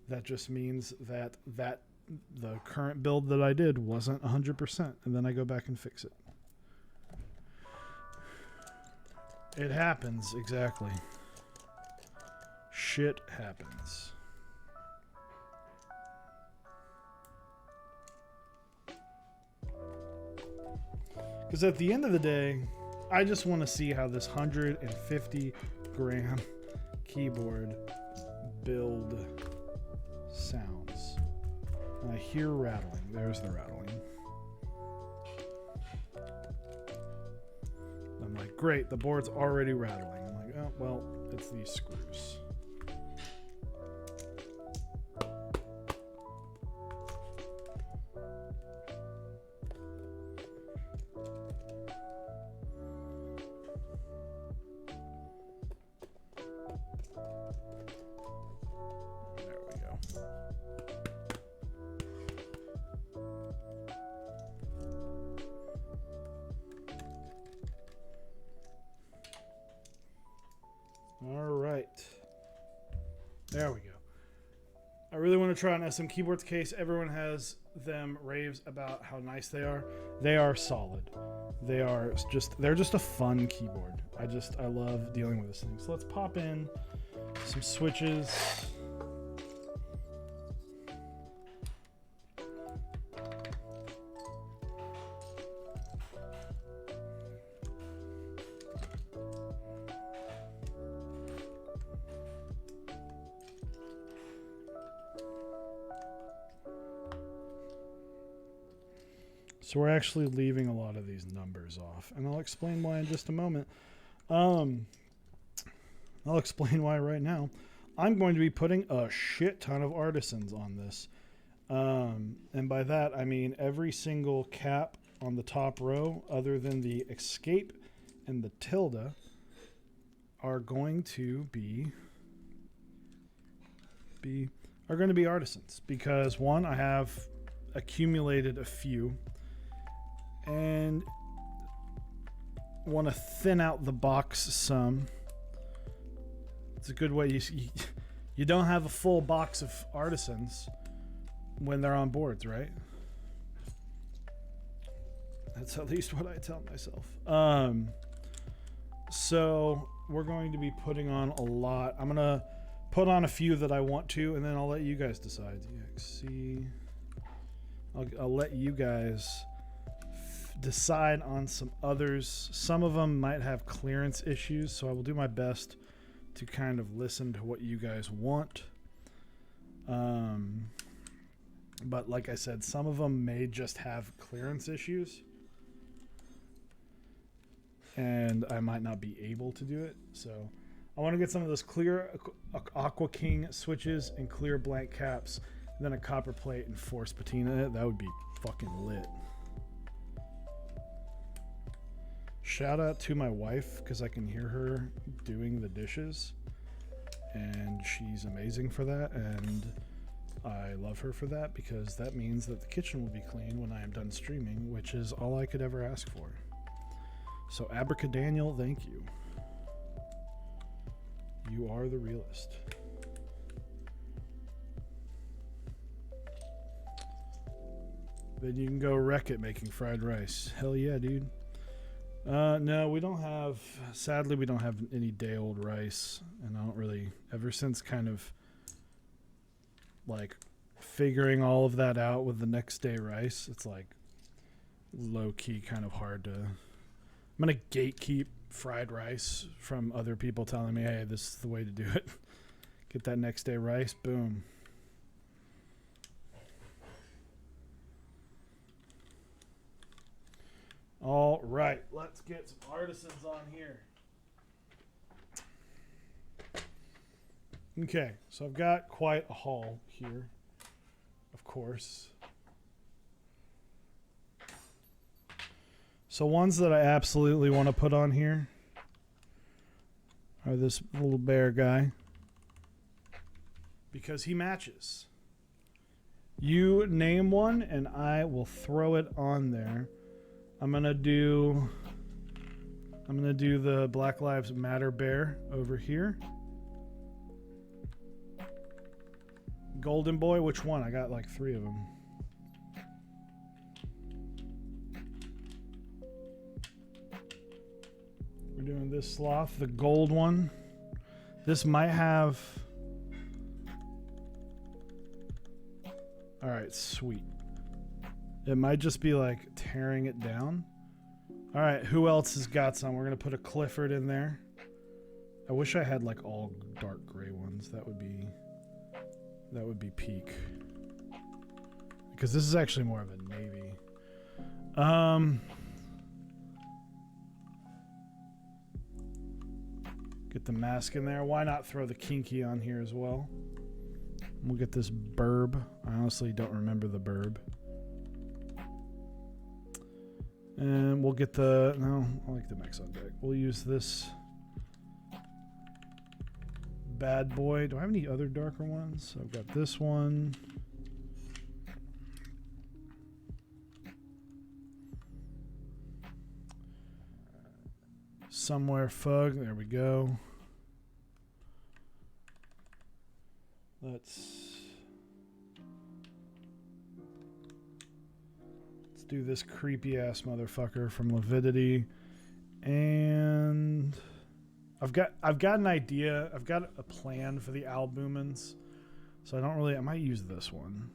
That just means that the current build that I did wasn't 100%, and then I go back and fix it. It happens, exactly. Shit happens. Because at the end of the day, I just want to see how this 150 gram keyboard build sounds. And I hear rattling. There's the rattling. I'm like, great, the board's already rattling. I'm like, oh, well, it's these screws. There we go. All right. There we go. I really want to try an SMKeyboards case. Everyone has them raves about how nice they are. They are solid. They're just a fun keyboard. I love dealing with this thing. So let's pop in some switches. So we're actually leaving a lot of these numbers off, and I'll explain why in just a moment. I'll explain why right now. I'm going to be putting a shit ton of artisans on this. And by that, I mean every single cap on the top row, other than the escape and the tilde, are going to be artisans. Because one, I have accumulated a few and want to thin out the box some. It's a good way. You don't have a full box of artisans when they're on boards, right? That's at least what I tell myself. So we're going to be putting on a lot. I'm gonna put on a few that I want to, and then I'll let you guys decide. EXC. I'll let you guys decide on some others. Some of them might have clearance issues, so I will do my best to kind of listen to what you guys want. But like I said, some of them may just have clearance issues, and I might not be able to do it. So I want to get some of those clear Aqua King switches and clear blank caps, and then a copper plate and force patina in it. That would be fucking lit. Shout out to my wife, because I can hear her doing the dishes, and she's amazing for that, and I love her for that, because that means that the kitchen will be clean when I am done streaming, which is all I could ever ask for. So Abracadaniel, thank you. You are the realist. Then you can go wreck it making fried rice. Hell yeah, dude. No, we don't have, sadly, we don't have any day old rice. And I don't really, ever since kind of like figuring all of that out with the next day rice, it's like low key kind of hard to, I'm going to gatekeep fried rice from other people telling me, hey, this is the way to do it. Get that next day rice, boom. All right, let's get some artisans on here. Okay, so I've got quite a haul here, of course. So ones that I absolutely want to put on here are this little bear guy, because he matches. You name one and I will throw it on there. I'm gonna do the Black Lives Matter bear over here. Golden Boy, which one? I got like 3 of them. We're doing this sloth, the gold one. This might have... Alright, sweet. It might just be like tearing it down. Alright, who else has got some? We're going to put a Clifford in there. I wish I had like all dark gray ones. That would be peak. Because this is actually more of a navy. Get the mask in there. Why not throw the kinky on here as well? We'll get this burb. I honestly don't remember the burb. And we'll get the... No, I like the mix on deck. We'll use this bad boy. Do I have any other darker ones? So I've got this one. Somewhere Fug. There we go. Let's do this creepy ass motherfucker from Lividity. And I've got an idea. I've got a plan for the albumins. So I might use this one.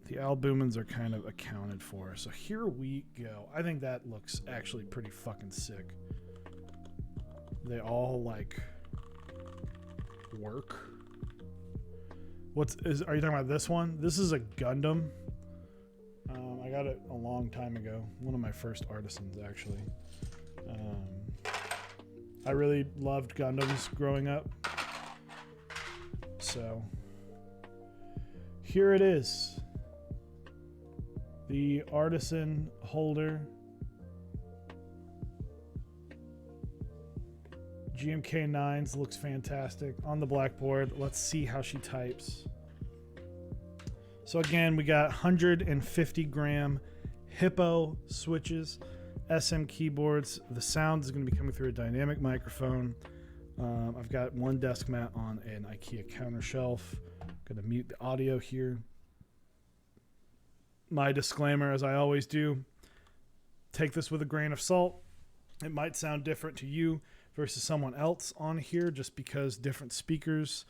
The albumins are kind of accounted for. So here we go. I think that looks actually pretty fucking sick. They all like work. Are you talking about this one? This is a Gundam. I got it a long time ago. One of my first artisans, actually. I really loved Gundams growing up. So here it is. The artisan holder. GMK9s looks fantastic on the blackboard. Let's see how she types. So again, we got 150 gram Hippo switches, SMKeyboards. The sound is going to be coming through a dynamic microphone. I've got one desk mat on an IKEA counter shelf. Going to mute the audio here. My disclaimer, as I always do, take this with a grain of salt. It might sound different to you versus someone else on here, just because different speakers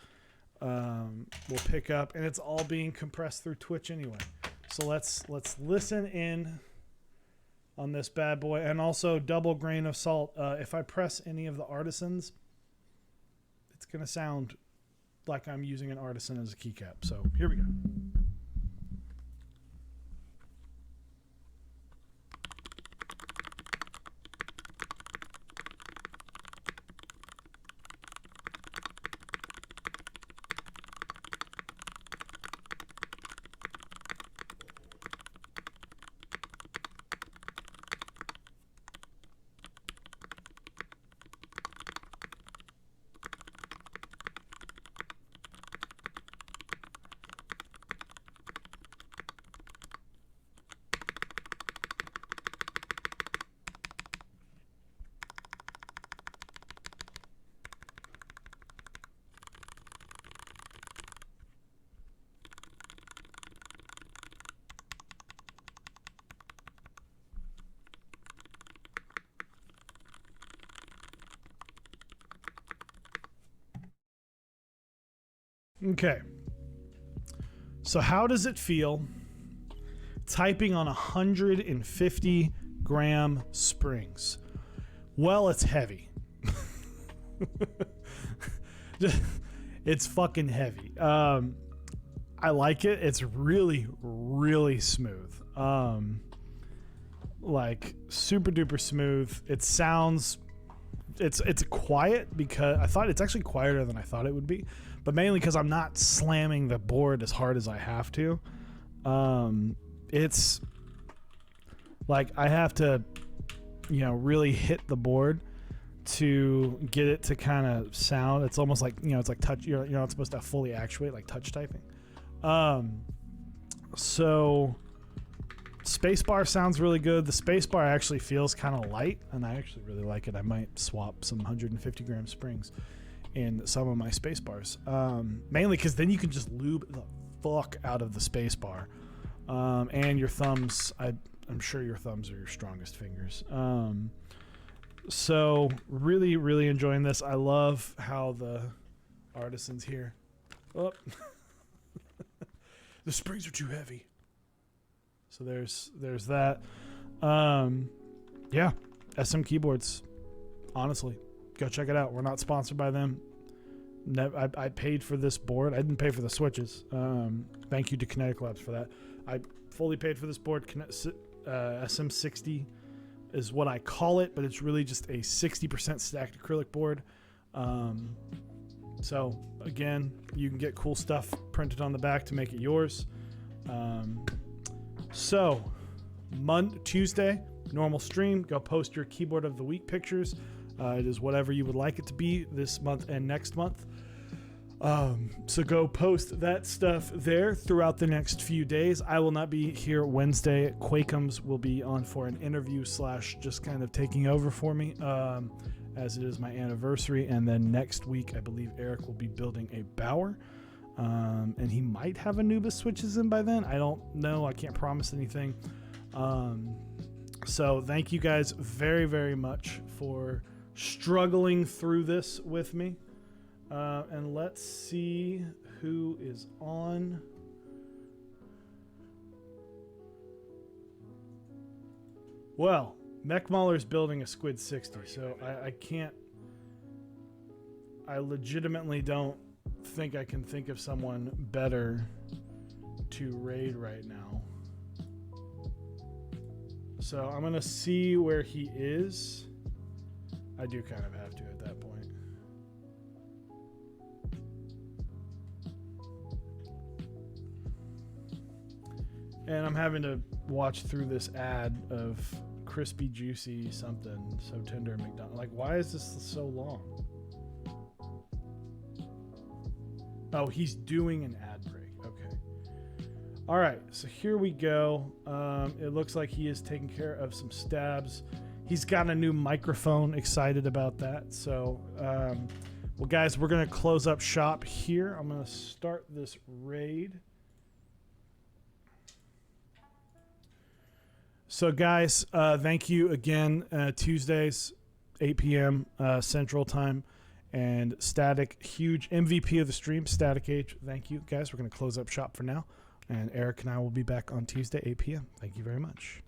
will pick up, and it's all being compressed through Twitch anyway. So let's listen in on this bad boy, and also double grain of salt. If I press any of the artisans, it's gonna sound like I'm using an artisan as a keycap. So here we go. Okay. So how does it feel typing on 150 gram springs? Well, it's heavy. It's fucking heavy. I like it. It's really, really smooth. Like super duper smooth. It sounds, it's quiet, because I thought it's actually quieter than I thought it would be, but mainly because I'm not slamming the board as hard as I have to. It's like I have to, really hit the board to get it to kind of sound. It's almost like, it's like touch. You're not supposed to fully actuate like touch typing. So spacebar sounds really good. The spacebar actually feels kind of light, and I actually really like it. I might swap some 150 gram springs in some of my space bars, mainly because then you can just lube the fuck out of the space bar, and your thumbs. I'm sure your thumbs are your strongest fingers. So really, really enjoying this. I love how the artisans here. Oh, the springs are too heavy. So there's that. Yeah, SMKeyboards. Honestly, go check it out. We're not sponsored by them. I paid for this board. I didn't pay for the switches. Thank you to Kinetic Labs for that. I fully paid for this board. SM60 is what I call it, but it's really just a 60% stacked acrylic board. So again, you can get cool stuff printed on the back to make it yours. So Tuesday, normal stream. Go post your keyboard of the week pictures. It is whatever you would like it to be this month and next month. So go post that stuff there throughout the next few days. I will not be here Wednesday. Quakeums will be on for an interview / just kind of taking over for me, as it is my anniversary. And then next week, I believe Eric will be building a Bower. And he might have Anubis switches in by then. I don't know. I can't promise anything. So thank you guys very, very much for struggling through this with me. And let's see who is on. Well, Mechmauler's building a Squid 60, so I can't. I legitimately don't think I can think of someone better to raid right now. So I'm going to see where he is. I do kind of have to at that point. And I'm having to watch through this ad of crispy, juicy something, so tender McDonald's. Like, why is this so long? Oh, he's doing an ad break. Okay. All right, so here we go. It looks like he is taking care of some stabs. He's got a new microphone. Excited about that. So, well, guys, we're going to close up shop here. I'm going to start this raid. So, guys, thank you again. Tuesdays, 8 p.m. Central Time. And Static, huge MVP of the stream, Static Age. Thank you, guys. We're going to close up shop for now. And Eric and I will be back on Tuesday, 8 p.m. Thank you very much.